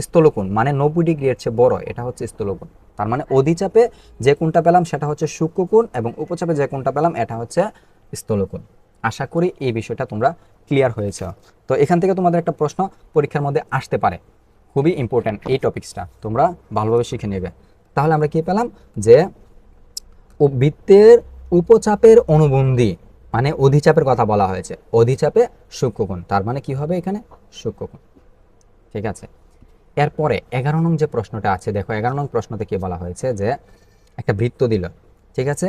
স্থলকোণ, মানে 90 ডিগ্রি এর চেয়ে বড়, এটা হচ্ছে স্থলকোণ। তার মানে অধিচাপে যে কোণটা পেলাম সেটা হচ্ছে সূক্ষ্মকোণ, এবং উপচাপে যে কোণটা পেলাম এটা হচ্ছে স্থলকোণ। আশা করি এই বিষয়টা তোমরা ক্লিয়ার হয়েছে। তো এখান থেকে তোমাদের একটা প্রশ্ন পরীক্ষার মধ্যে আসতে পারে, খুবই ইম্পর্ট্যান্ট এই টপিক্সটা, তোমরা ভালোভাবে শিখে নেবে। তাহলে আমরা কি পেলাম যে বৃত্তের উপচাপের অনুবন্ধী মানে অধিচাপের কথা বলা হয়েছে, অধিচাপে সূক্ষ্মকোণ, তার মানে কি হবে এখানে সূক্ষ্মকোণ। ঠিক আছে, এরপরে 11 নং যে প্রশ্নটা আছে, দেখো 11 নং প্রশ্নতে কি বলা হয়েছে যে একটা বৃত্ত দিল, ঠিক আছে,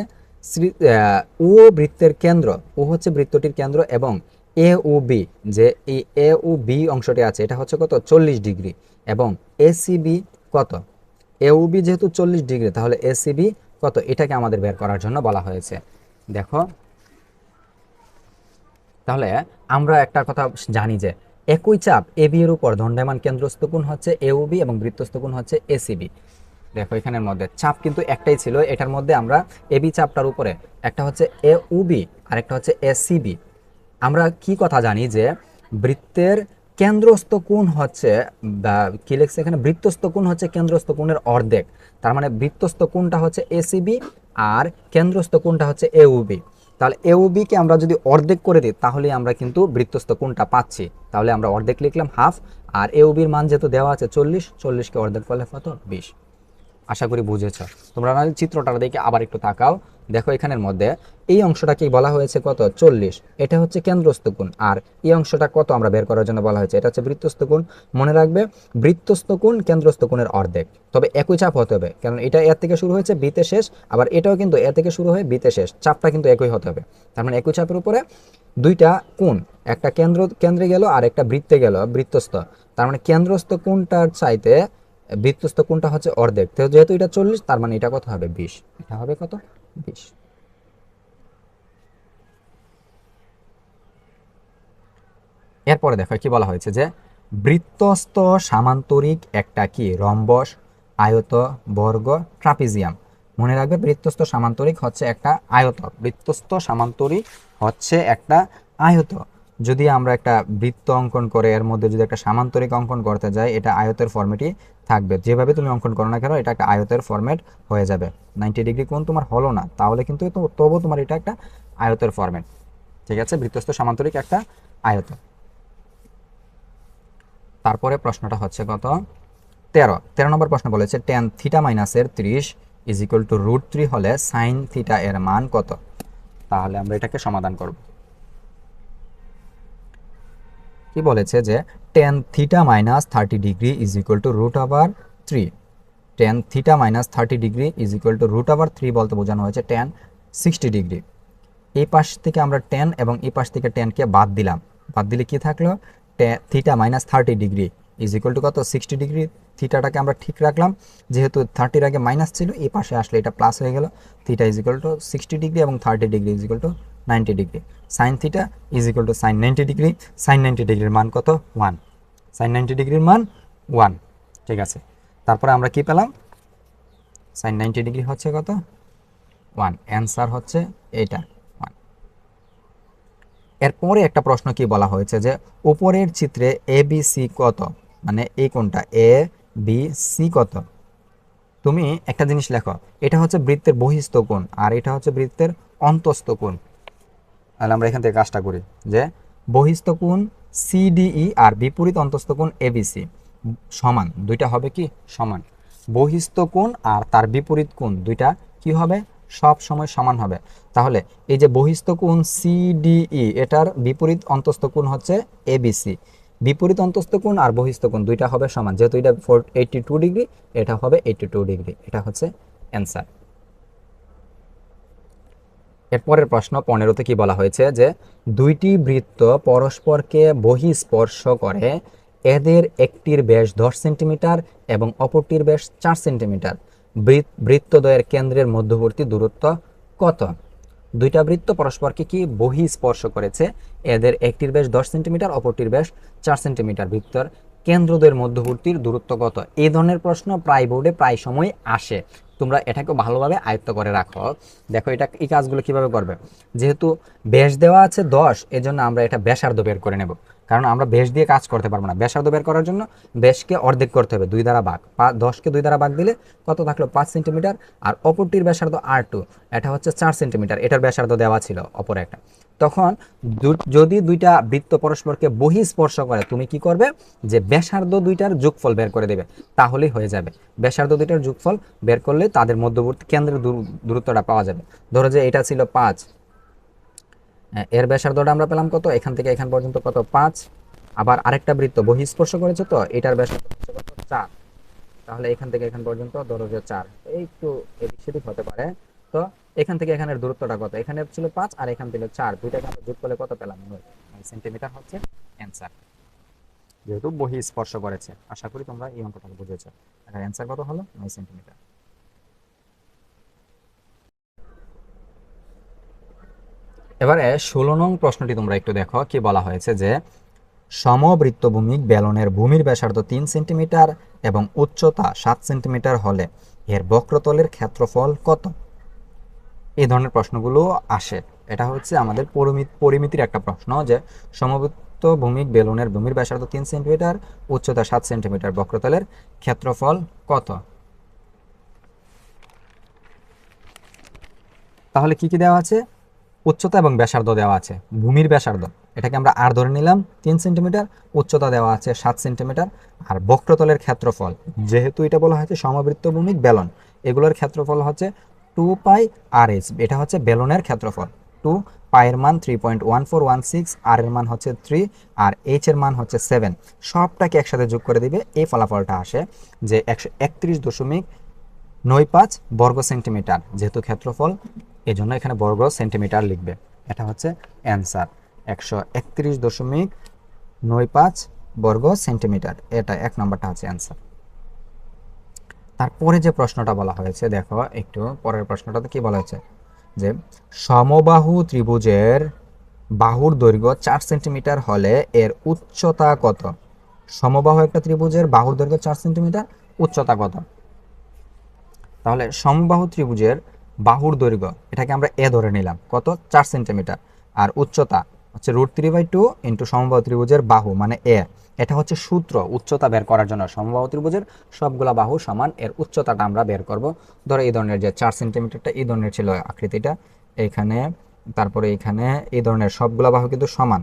ও বৃত্তের কেন্দ্র, ও হচ্ছে বৃত্তটির কেন্দ্র, এবং এ ও বি, যে এই এ ও বি অংশটি আছে এটা হচ্ছে কত 40 ডিগ্রি, এবং এসিবি কত, এ ও বি যেহেতু 40 ডিগ্রি তাহলে এসিবি কত, এটাকে আমাদের বের করার জন্য বলা হয়েছে। দেখো তাহলে আমরা একটা কথা জানি যে একই চাপ এবি এর উপর দণ্ডায়মান কেন্দ্রস্থ কোণ হচ্ছে এওবি এবং বৃত্তস্থ কোণ হচ্ছে এসিবি। দেখো এখানের মধ্যে চাপ কিন্তু একটাই ছিল, এটার মধ্যে আমরা এবি চাপটার উপরে একটা হচ্ছে এউবি আর একটা হচ্ছে এসিবি। আমরা কি কথা জানি যে বৃত্তের কেন্দ্রস্থ কোণ হচ্ছে, কি লিখছে এখানে, বৃত্তস্থ কোণ হচ্ছে কেন্দ্রস্থ কোণের অর্ধেক। তার মানে বৃত্তস্থ কোণটা হচ্ছে এসিবি আর কেন্দ্রস্থ কোণটা হচ্ছে এউবি। তাহলে এউবি কে আমরা যদি অর্ধেক করে দিই তাহলে আমরা কিন্তু বৃত্তস্থ কোণটা পাচ্ছি, তাহলে আমরা অর্ধেক লিখলাম হাফ, আর এউবির মান যেহেতু দেওয়া আছে 40, 40কে অর্ধেক করলে কত 20। আশা করি বুঝেছ। তোমরা না চিত্রটা দেখে আবার একটু তাকাও, দেখো এখানের মধ্যে এই অংশটাকে বলা হয়েছে কত 40, এটা হচ্ছে কেন্দ্রস্থ কোণ, আর এই অংশটা কত আমরা বের করার জন্য বলা হয়েছে এটা হচ্ছে বৃত্তস্থ কোণ। মনে রাখবে বৃত্তস্থ কোণ কেন্দ্রস্থ কোণের অর্ধেক, তবে একই চাপ হতে হবে, কারণ এটা এর থেকে শুরু হয়েছে বিতে শেষ, আবার এটাও কিন্তু এ থেকে শুরু হয়ে বিতে শেষ, চাপটা কিন্তু একই হতে হবে। তার মানে একই চাপের উপরে দুইটা কোণ, একটা কেন্দ্রে গেল আর একটা বৃত্তে গেল বৃত্তস্থ, তার মানে কেন্দ্রস্থ কোণটার চাইতে বৃত্তস্থ কোণটা হচ্ছে অর্ধেক, তো যেহেতু এটা 40 তার মানে এটা কত হবে 20, এটা হবে কত 20। এরপরে দেখো কি বলা হয়েছে যে বৃত্তস্থ সামান্তরিক একটা কি রম্বস, আয়ত, বর্গ, ট্রাপিজিয়াম। মনে রাখবে বৃত্তস্থ সামান্তরিক হচ্ছে একটা আয়ত, বৃত্তস্থ সামান্তরিক হচ্ছে একটা আয়ত। যদি আমরা একটা বৃত্ত অঙ্কন করে এর মধ্যে যদি একটা সামান্তরিক অঙ্কন করতে যাই, এটা আয়তের ফরম্যাটই থাকবে, যেভাবে তুমি অঙ্কন করো না কেন এটা একটা আয়তের ফরম্যাট হয়ে যাবে। 90 ডিগ্রি কোণ তোমার হলো না তাহলে কিন্তু তবু তোমার এটা একটা আয়তের ফরম্যাট। ঠিক আছে, বৃত্তস্থ সামান্তরিক একটা আয়ত। তারপরে প্রশ্নটা হচ্ছে কত 13 নম্বর প্রশ্ন বলেছে tan থিটা মাইনাসের 30 ইজ ইকুয়াল টু √3 হলে সাইন থিটা এর মান কত। তাহলে আমরা এটাকে সমাধান করব। কি বলেছে যে tan theta minus 30 degree is equal two √3, tan theta minus 30 degree is equal two √3 বলতে বোঝানো হয়েছে tan 60 ডিগ্রি। এই পাশ থেকে আমরা tan এবং এই পাশ থেকে tan কে বাদ দিলাম, বাদ দিলে কি থাকলো theta minus 30 degree is equal two কত 60 ডিগ্রি। থিটাটাকে আমরা ঠিক রাখলাম, যেহেতু 30-র আগে মাইনাস ছিল এই পাশে আসলে এটা প্লাস হয়ে গেল, theta is equal to 60 degree এবং 30 degree is equal to 90 degree. Sine theta is equal to sine 90 degree, sine 90 ডিগ্রির মান কত 1, সাইন 90 ডিগ্রির মান 1। ঠিক আছে, তারপরে আমরা কি পেলাম সাইন 90 ডিগ্রি হচ্ছে কত 1, অ্যান্সার হচ্ছে এটা 1। এরপরে একটা প্রশ্ন কি বলা হয়েছে যে উপরের চিত্রে এ বি সি কত, মানে এই কোণটা এ বি সি কত। তুমি একটা জিনিস লেখো, এটা হচ্ছে বৃত্তের বহিস্থ কোণ আর এটা হচ্ছে বৃত্তের অন্তস্থ কোণ। তাহলে আমরা এখান থেকে কাজটা করি যে বহিস্থ কোণ সিডিই আর বিপরীত অন্তস্থ কোণ এবিসি সমান, দুইটা হবে কি সমান। বহিস্থ কোণ আর তার বিপরীত কোণ দুইটা কি হবে সব সময় সমান হবে। তাহলে এই যে বহিস্থ কোণ সিডিই এটার বিপরীত অন্তস্থ কোণ হচ্ছে এবিসি, বিপরীত অন্তস্থ কোণ আর বহিস্থ কোণ দুইটা হবে সমান, যেহেতু এটা 82 ডিগ্রি এটা হবে 82 ডিগ্রি, এটা হচ্ছে অ্যান্সার। এরপরের প্রশ্ন 15তে কি বলা হয়েছে যে দুইটি বৃত্ত পরস্পরকে বহিঃস্পর্শ করে, এদের একটির ব্যাস 10 সেন্টিমিটার এবং অপরটির ব্যাস 4 সেন্টিমিটার, বৃত্তদ্বয়ের কেন্দ্রের মধ্যবর্তী দূরত্ব কত। দুইটা বৃত্ত পরস্পরকে কি বহিঃস্পর্শ করেছে, এদের একটির ব্যাস 10 সেন্টিমিটার অপরটির ব্যাস 4 সেন্টিমিটার, বৃত্তর কেন্দ্রদের মধ্যবর্তীর দূরত্ব কত? এই ধরনের প্রশ্ন প্রায় বোর্ডে প্রায় সময় আসে, তোমরা এটাকে ভালোভাবে আয়ত্ত করে রাখো। দেখো এটা এই কাজগুলো কিভাবে করবে, যেহেতু ব্যাস দেওয়া আছে 10, এজন্য আমরা এটা ব্যাসার্ধ বের করে নেব, কারণ আমরা ব্যাস দিয়ে কাজ করতে পারবো না। ব্যাসার্ধ বের করার জন্য ব্যাসকে অর্ধেক করতে হবে, 2 দ্বারা ভাগ, 10কে 2 দ্বারা ভাগ দিলে কত থাকলো 5 সেন্টিমিটার। আর অপরটির ব্যাসার্ধ R2, এটা হচ্ছে 4 সেন্টিমিটার, এটার ব্যাসার্ধ দেওয়া ছিল অপর একটা। তখন যদি দুইটা বৃত্ত পরস্পরকে বহিঃস্পর্শ করে, তুমি কি করবে, যে ব্যাসার্ধ দুইটার যোগফল বের করে দেবে, তাহলেই হয়ে যাবে। ব্যাসার্ধ দুইটার যোগফল বের করলে তাদের মধ্যবর্তী কেন্দ্রের দূরত্বটা পাওয়া যাবে। ধরো যে এটা ছিল 5, এর ব্যাসার্ধটা আমরা পেলাম কত, এখান থেকে এখান পর্যন্ত কত 5। আবার আরেকটা বৃত্ত বহিঃস্পর্শ করেছে, তো এটার ব্যাসার্ধ হচ্ছে কত 4। তাহলে এখান থেকে এখান পর্যন্ত ধরো যে 4, একটু এদিক সেদিক হতে পারে। তো এখান থেকে এখানের দূরত্বটা কত, এখানে ছিল 5 আর এখান থেকে 4, দুইটাকে আমরা যোগ করলে কত পেলাম, 9 সেন্টিমিটার হচ্ছে অ্যান্সার, যেহেতু বহিঃস্পর্শ করেছে। আশা করি তোমরা এই অঙ্কটা বুঝেছো। এটার অ্যান্সার কত হলো, 9 সেন্টিমিটার। এবারে 16 নং প্রশ্নটি তোমরা একটু দেখো, কি বলা হয়েছে, যে সমবৃত্তভূমিক বেলনের ভূমির ব্যাসার্ধ 3 সেন্টিমিটার এবং উচ্চতা 7 সেন্টিমিটার হলে এর বক্রতলের ক্ষেত্রফল কত? এই ধরনের প্রশ্নগুলো আসে। এটা হচ্ছে আমাদের পরিমিতির একটা প্রশ্ন, যে সমবৃত্তভূমিক বেলনের ভূমির ব্যাসার্ধ 3 সেন্টিমিটার, উচ্চতা 7 সেন্টিমিটার, বক্রতলের ক্ষেত্রফল কত? তাহলে কি কি দেওয়া আছে, উচ্চতা এবং ব্যাসার্ধ দেওয়া আছে। ভূমির ব্যাসার্ধ, এটাকে আমরা আর ধরে নিলাম 3 সেন্টিমিটার, উচ্চতা দেওয়া আছে 7 সেন্টিমিটার, আর বক্রতলের ক্ষেত্রফল, যেহেতু এটা বলা হয়েছে সমবৃত্ত ভূমিক বেলন, এগুলোর ক্ষেত্রফল হচ্ছে 2 পাই আর এইচ। এটা হচ্ছে বেলনের ক্ষেত্রফল। 2 পায়ের মান 3.1416, আর এর মান হচ্ছে 3, আর এইচ এর মান হচ্ছে 7। সবটাকে একসাথে যোগ করে দিবে, এই ফলাফলটা আসে যে 131.95 বর্গ সেন্টিমিটার। যেহেতু ক্ষেত্রফল, এই জন্য এখানে বর্গ সেন্টিমিটার লিখবে। এটা হচ্ছে অ্যান্সার, 131.95 বর্গ সেন্টিমিটার। এটা 1 নম্বরটা হচ্ছে অ্যান্সার। তারপরে যে প্রশ্নটা বলা হয়েছে, দেখো একটু পরের প্রশ্নটাতে কি বলা হয়েছে, যে সমবাহু ত্রিভুজের বাহুর দৈর্ঘ্য 4 সেন্টিমিটার হলে এর উচ্চতা কত? সমবাহু একটা ত্রিভুজের বাহুর দৈর্ঘ্য 4 সেন্টিমিটার, উচ্চতা কত? তাহলে সমবাহু ত্রিভুজের বাহুর দৈর্ঘ্য, এটাকে আমরা এ ধরে নিলাম, কত 4 সেন্টিমিটার, আর উচ্চতা হচ্ছে √3/2 ইন্টু সমবাহু ত্রিভুজের বাহু মানে এ। এটা হচ্ছে সূত্র উচ্চতা বের করার জন্য, সমবাহু ত্রিভুজের সবগুলা বাহু সমান, এর উচ্চতাটা আমরা বের করব। ধরো এই ধরনের যে 4 সেন্টিমিটারটা এই ধরনের ছিল আকৃতিটা, এখানে তারপরে এখানে এই ধরনের সবগুলা বাহু কিন্তু সমান,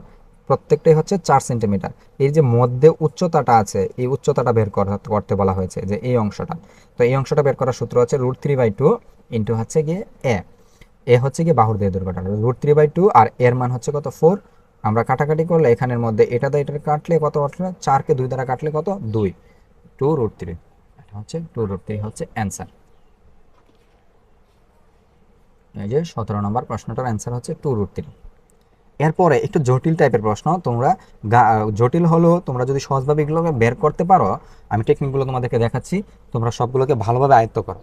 প্রত্যেকটাই হচ্ছে 4 সেন্টিমিটার। এই যে মধ্যে উচ্চতাটা আছে, এই উচ্চতাটা বের করতে বলা হয়েছে, যে এই অংশটা। তো এই অংশটা বের করার সূত্র হচ্ছে √3/2 ইন্টু হচ্ছে গিয়ে এ হচ্ছে গিয়ে বাহুর দৈর্ঘ্যটা, √3/2, আর এর মান হচ্ছে কত 4। আমরা কাটাকাটি করলে এখানের মধ্যে এটা দিয়ে এটা কাটলে কত আসলে, 4কে 2 দ্বারা কাটলে কত 2, 2√3। এটা হচ্ছে 2√3 হচ্ছে অ্যান্সার। এই যে 17 নম্বর প্রশ্নটার অ্যান্সার হচ্ছে 2√3। এরপরে একটু জটিল টাইপের প্রশ্ন, তোমরা জটিল হলেও তোমরা যদি সহজভাবে এগুলোকে বের করতে পারো, আমি টেকনিকগুলো তোমাদেরকে দেখাচ্ছি, তোমরা সবগুলোকে ভালোভাবে আয়ত্ত করো।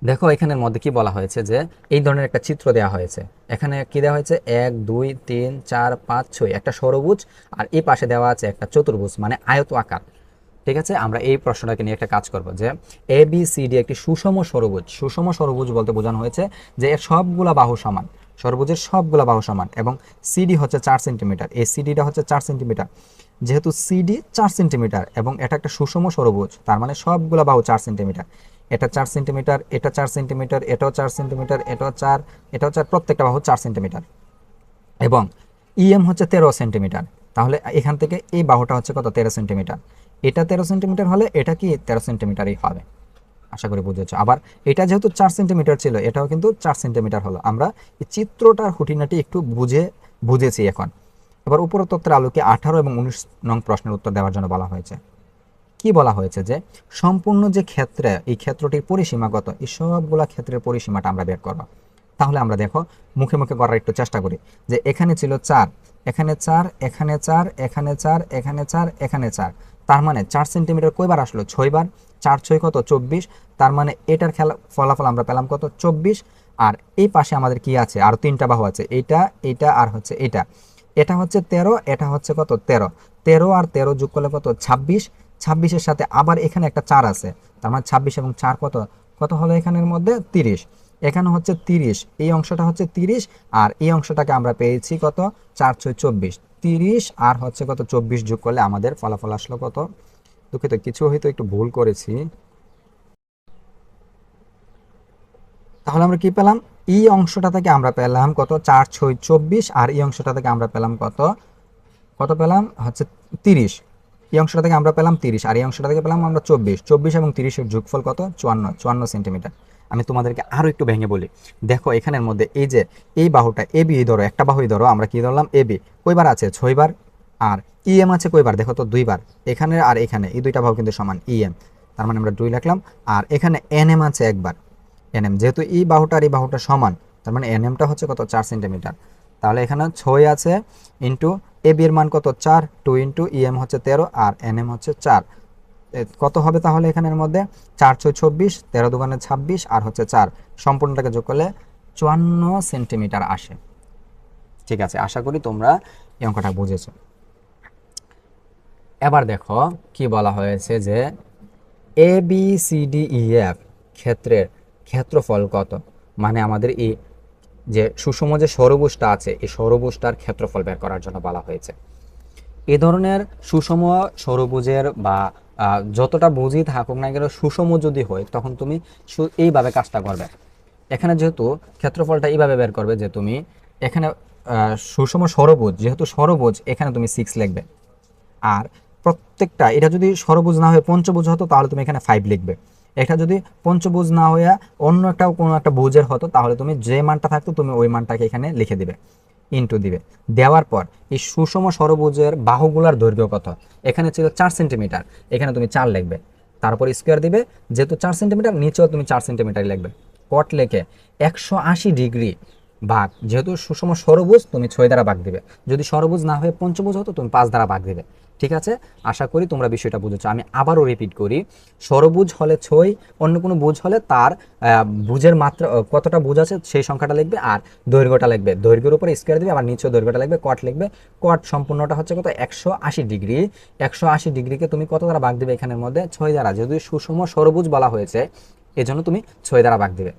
দেখো এখানের মধ্যে কি বলা হয়েছে, যে এই ধরনের একটা চিত্র দেওয়া হয়েছে। এখানে কি দেওয়া হয়েছে, 1 2 3 4 5 6, একটা ষড়ভুজ, আর এই পাশে দেওয়া আছে একটা চতুর্ভুজ মানে আয়ত আকার। ঠিক আছে, আমরা এই প্রশ্নটাকে নিয়ে একটা কাজ করব, যে এ বি সি ডি একটি সুষম ষড়ভুজ। সুষম ষড়ভুজ বলতে বোঝানো হয়েছে যে এর সবগুলা বাহু সমান, ষড়ভুজের সবগুলা বাহু সমান, এবং সিডি হচ্ছে 4 সেন্টিমিটার, এই সিডিটা হচ্ছে 4 সেন্টিমিটার। যেহেতু সিডি 4 সেন্টিমিটার এবং এটা একটা সুষম ষড়ভুজ, তার মানে সবগুলা বাহু 4 সেন্টিমিটার। এটা 4 সেন্টিমিটার, এটা 4 সেন্টিমিটার, এটাও 4 সেন্টিমিটার, এটাও 4, এটাও 4, প্রত্যেকটা বাহু 4 সেন্টিমিটার। এবং ইএম হচ্ছে 13 সেন্টিমিটার। তাহলে এখান থেকে এই বাহুটা হচ্ছে কত, 13 সেন্টিমিটার। এটা 13 সেন্টিমিটার হলে এটা কি 13 সেন্টিমিটারই হবে। আশা করি বুঝেছো। আবার এটা যেহেতু 4 সেন্টিমিটার ছিল, এটাও কিন্তু 4 সেন্টিমিটার হলো। আমরা এই চিত্রটার খুঁটিনাটি একটু বুঝেছি এখন। এবার উপরের তথ্যের আলোকে 18 এবং 19 নং প্রশ্নের উত্তর দেওয়ার জন্য বলা হয়েছে। কি বলা হয়েছে, যে সম্পূর্ণ যে ক্ষেত্রে, এই ক্ষেত্রটির পরিসীমা কত, এই সবগুলা ক্ষেত্রের পরিসীমাটা আমরা বের করব। তাহলে আমরা দেখো মুখে মুখে করার একটু চেষ্টা করি, যে এখানে ছিল 4, এখানে 4, এখানে 4, এখানে 4, এখানে 4, এখানে 4, তার মানে 4 সেন্টিমিটার কয়বার আসলো, 6 বার। 4 6 কত 24, তার মানে এটার ফলাফল আমরা পেলাম কত 24। আর এই পাশে আমাদের কি আছে, আর 3টা বাহু আছে, এইটা এইটা আর হচ্ছে এটা। এটা হচ্ছে 13, এটা হচ্ছে কত 13। 13 আর 13 যোগ করলে কত 26, 26-এর সাথে আবার এখানে একটা 4 আছে, তার মানে 26 এবং 4 কত কত হলো এখানের মধ্যে 30। এখানে হচ্ছে 30, এই অংশটা হচ্ছে 30 আর এই অংশটাকে আমরা পেয়েছি কত 4 6 24, 30 আর হচ্ছে কত 24 যোগ করলে আমাদের ফলাফল আসলো কত, দুঃখিত কিছু হয়তো একটু ভুল করেছি। তাহলে আমরা কি পেলাম, এই অংশটা থেকে আমরা পেলাম কত 4 6 24 আর এই অংশটা থেকে আমরা পেলাম কত কত পেলাম হচ্ছে 30। এই অংশটা থেকে আমরা পেলাম 30 আর এই অংশটা থেকে পেলাম আমরা 24, 24 এবং 30-এর যোগফল কত 54, 54 সেন্টিমিটার। আমি তোমাদেরকে আরো একটু ভেঙে বলি, দেখো এখানের মধ্যে এই যে এই বাহুটা এবি ধরো, একটা বাহুই ধরো, আমরা কি ধরলাম এবি, কয়বার আছে 6 বার, আর ইএম আছে কয়বার দেখো তো 2 বার, এখানে আর এখানে এই দুইটা বাহু কিন্তু সমান ইএম, তার মানে আমরা 2 লিখলাম। আর এখানে এনএম আছে একবার, এনএম যেহেতু এই বাহুটা আর এই বাহুটা সমান, তার মানে এনএমটা হচ্ছে কত 4 সেন্টিমিটার। তাহলে এখানে 6 আছে ইন্টু এ বি এর মান কত 4, 2 ইন্টু ইএম হচ্ছে 13 আর এনএম হচ্ছে 4, কত হবে তাহলে এখানের মধ্যে 4 6 24, 13 দুগুণে 26 আর হচ্ছে 4, সম্পূর্ণটাকে যোগ করলে 54 সেন্টিমিটার আসে। ঠিক আছে, আশা করি তোমরা এই অঙ্কটা বুঝেছো। এবার দেখো কি বলা হয়েছে যে A B C D E F ক্ষেত্রের ক্ষেত্রফল কত, মানে আমাদের এই যে সুষম যে ষড়ভুজটা আছে এই ষড়ভুজটার ক্ষেত্রফল বের করার জন্য বলা হয়েছে। এ ধরনের সুষম ষড়ভুজের বা যতটা বুঝই থাকুক না কেন সুষম যদি হয় তখন তুমি এইভাবে কাজটা করবে। এখানে যেহেতু ক্ষেত্রফলটা এইভাবে বের করবে যে তুমি এখানে সুষম ষড়ভুজ, যেহেতু ষড়ভুজ এখানে তুমি 6 লিখবে, আর প্রত্যেকটা এটা যদি ষড়ভুজ না হয়ে পঞ্চভুজ হতো তাহলে তুমি এখানে 5 লিখবে। এটা যদি পঞ্চভুজ না হয়ে অন্য একটা কোনো একটা ভুজের হতো তাহলে তুমি যে মানটা থাকতো তুমি ওই মানটাকে এখানে লিখে দিবে, ইনটু দিবে। দেওয়ার পর এই সুষম ষড়ভুজের বাহুগুলার দৈর্ঘ্য কত, এখানে ছিল 4 সেন্টিমিটার, এখানে তুমি 4 লিখবে, তারপর স্কোয়ার দিবে, যেহেতু 4 সেন্টিমিটার নিচেও তুমি 4 সেন্টিমিটার লিখবে, কট লেখে 180 ডিগ্রি ভাগ, যেহেতু সুষম ষড়ভুজ তুমি 6 দ্বারা ভাগ দিবে, যদি ষড়ভুজ না হয়ে পঞ্চভুজ হতো তুমি 5 দ্বারা ভাগ দিবে। ঠিক আছে, আশা করি তোমরা বিষয়টা বুঝেছো। আমি আবারও রিপিট করি, ষড়ভুজ হলে 6, অন্য কোনো ভুজ হলে তার ভুজের মাত্রা কতটা ভুজ আছে সেই সংখ্যাটা লিখবে আর দৈর্ঘ্যটা লিখবে, দৈর্ঘ্যের উপরে স্কোয়ার দিবে, আবার নিচেও দৈর্ঘ্যটা লিখবে, কট লিখবে। কট সম্পূর্ণটা হচ্ছে কত 180 ডিগ্রি, 180 ডিগ্রিকে তুমি কত দ্বারা ভাগ দিবে এখানের মধ্যে 6 দ্বারা, যেহেতু সুষম ষড়ভুজ বলা হয়েছে এজন্য তুমি 6 দ্বারা ভাগ দিবে।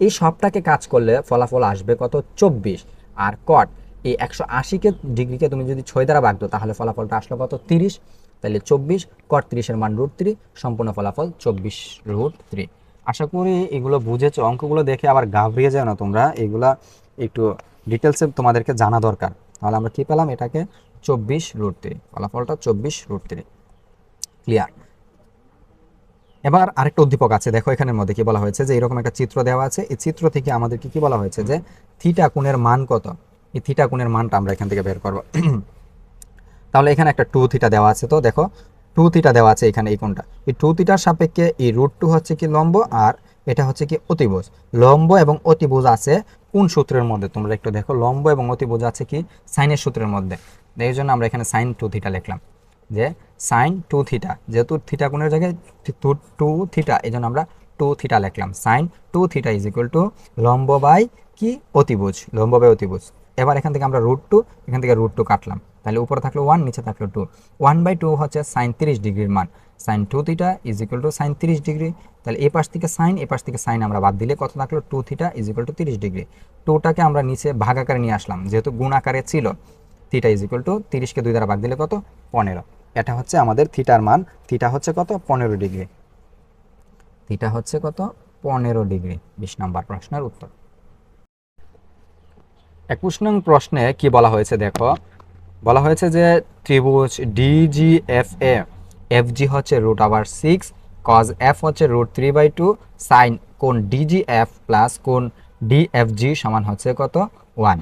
এই সবটাকে কাজ করলে ফলাফল আসবে কত 24, আর কট এই 180 ডিগ্রিকে তুমি যদি 6 দ্বারা ভাগ দাও তাহলে ফলাফলটা আসলো কত 30, তাহলে 24, কট 30-এর মান √3, সম্পূর্ণ ফলাফল 24√3। আশা করি এগুলো বুঝেছো। অঙ্কগুলো দেখে আবার ঘাবড়িয়ে যাও না তোমরা, এগুলা একটু ডিটেলসে তোমাদেরকে জানা দরকার। তাহলে আমরা কি পেলাম, এটাকে 24√3, ফলাফলটা 24√3। ক্লিয়ার। এবার আরেকটা উদ্দীপক আছে, দেখো এখানের মধ্যে কি বলা হয়েছে যে এরকম একটা চিত্র দেওয়া আছে, এই চিত্র থেকে আমাদেরকে কি বলা হয়েছে যে থিটা কোণের মান কত, এই থিটা কোণের মানটা আমরা এখান থেকে বের করব। তাহলে এখানে একটা 2 থিটা দেওয়া আছে, তো দেখো 2 থিটা দেওয়া আছে এখানে, এই কোণটা, এই 2 থিটার সাপেক্ষে এই √2 হচ্ছে কি লম্ব আর এটা হচ্ছে কি অতিভুজ। লম্ব এবং অতিভুজ আছে কোন সূত্রের মধ্যে, তোমরা একটু দেখো, লম্ব এবং অতিভুজ আছে কি সাইনের সূত্রের মধ্যে, এই জন্য আমরা এখানে sin 2 থিটা লিখলাম, যে sin 2 থিটা, যেহেতু থিটা কোণের জায়গায় 2 থিটা এই জন্য আমরা 2 থিটা লিখলাম। sin 2 theta is equal two লম্ব বাই কি অতিভুজ, লম্ব বাই অতিভুজ। এবার এখান থেকে আমরা √2, এখান থেকে √2 কাটলাম, তাহলে উপরে থাকলো 1, নিচে থাকলো 2, 1/2 হচ্ছে sin 30 ডিগ্রির মান, sin 2 theta is equal two sin 30 degree. তাহলে এই পাশ থেকে sin, এই পাশ থেকে sin আমরা বাদ দিলে কত থাকলো 2 theta is equal to 30 degree. 2টাকে আমরা নিচে ভাগ আকারে নিয়ে আসলাম, যেহেতু গুণ আকারে ছিল, থিটা ইজ ইকুয়াল টু 30কে 2 দ্বারা ভাগ দিলে কত 15। এটা হচ্ছে আমাদের থিটার মান, থিটা হচ্ছে কত 15 ডিগ্রি, থিটা হচ্ছে কত 15 ডিগ্রি। 20 নম্বর প্রশ্নের উত্তর। 21 নং প্রশ্নে কি বলা হয়েছে দেখো, বলা হয়েছে যে ত্রিভুজ DGFA, FG হচ্ছে √6, cos F হচ্ছে √3/2, sin কোণ DGF প্লাস কোণ DFG সমান হচ্ছে কত 1।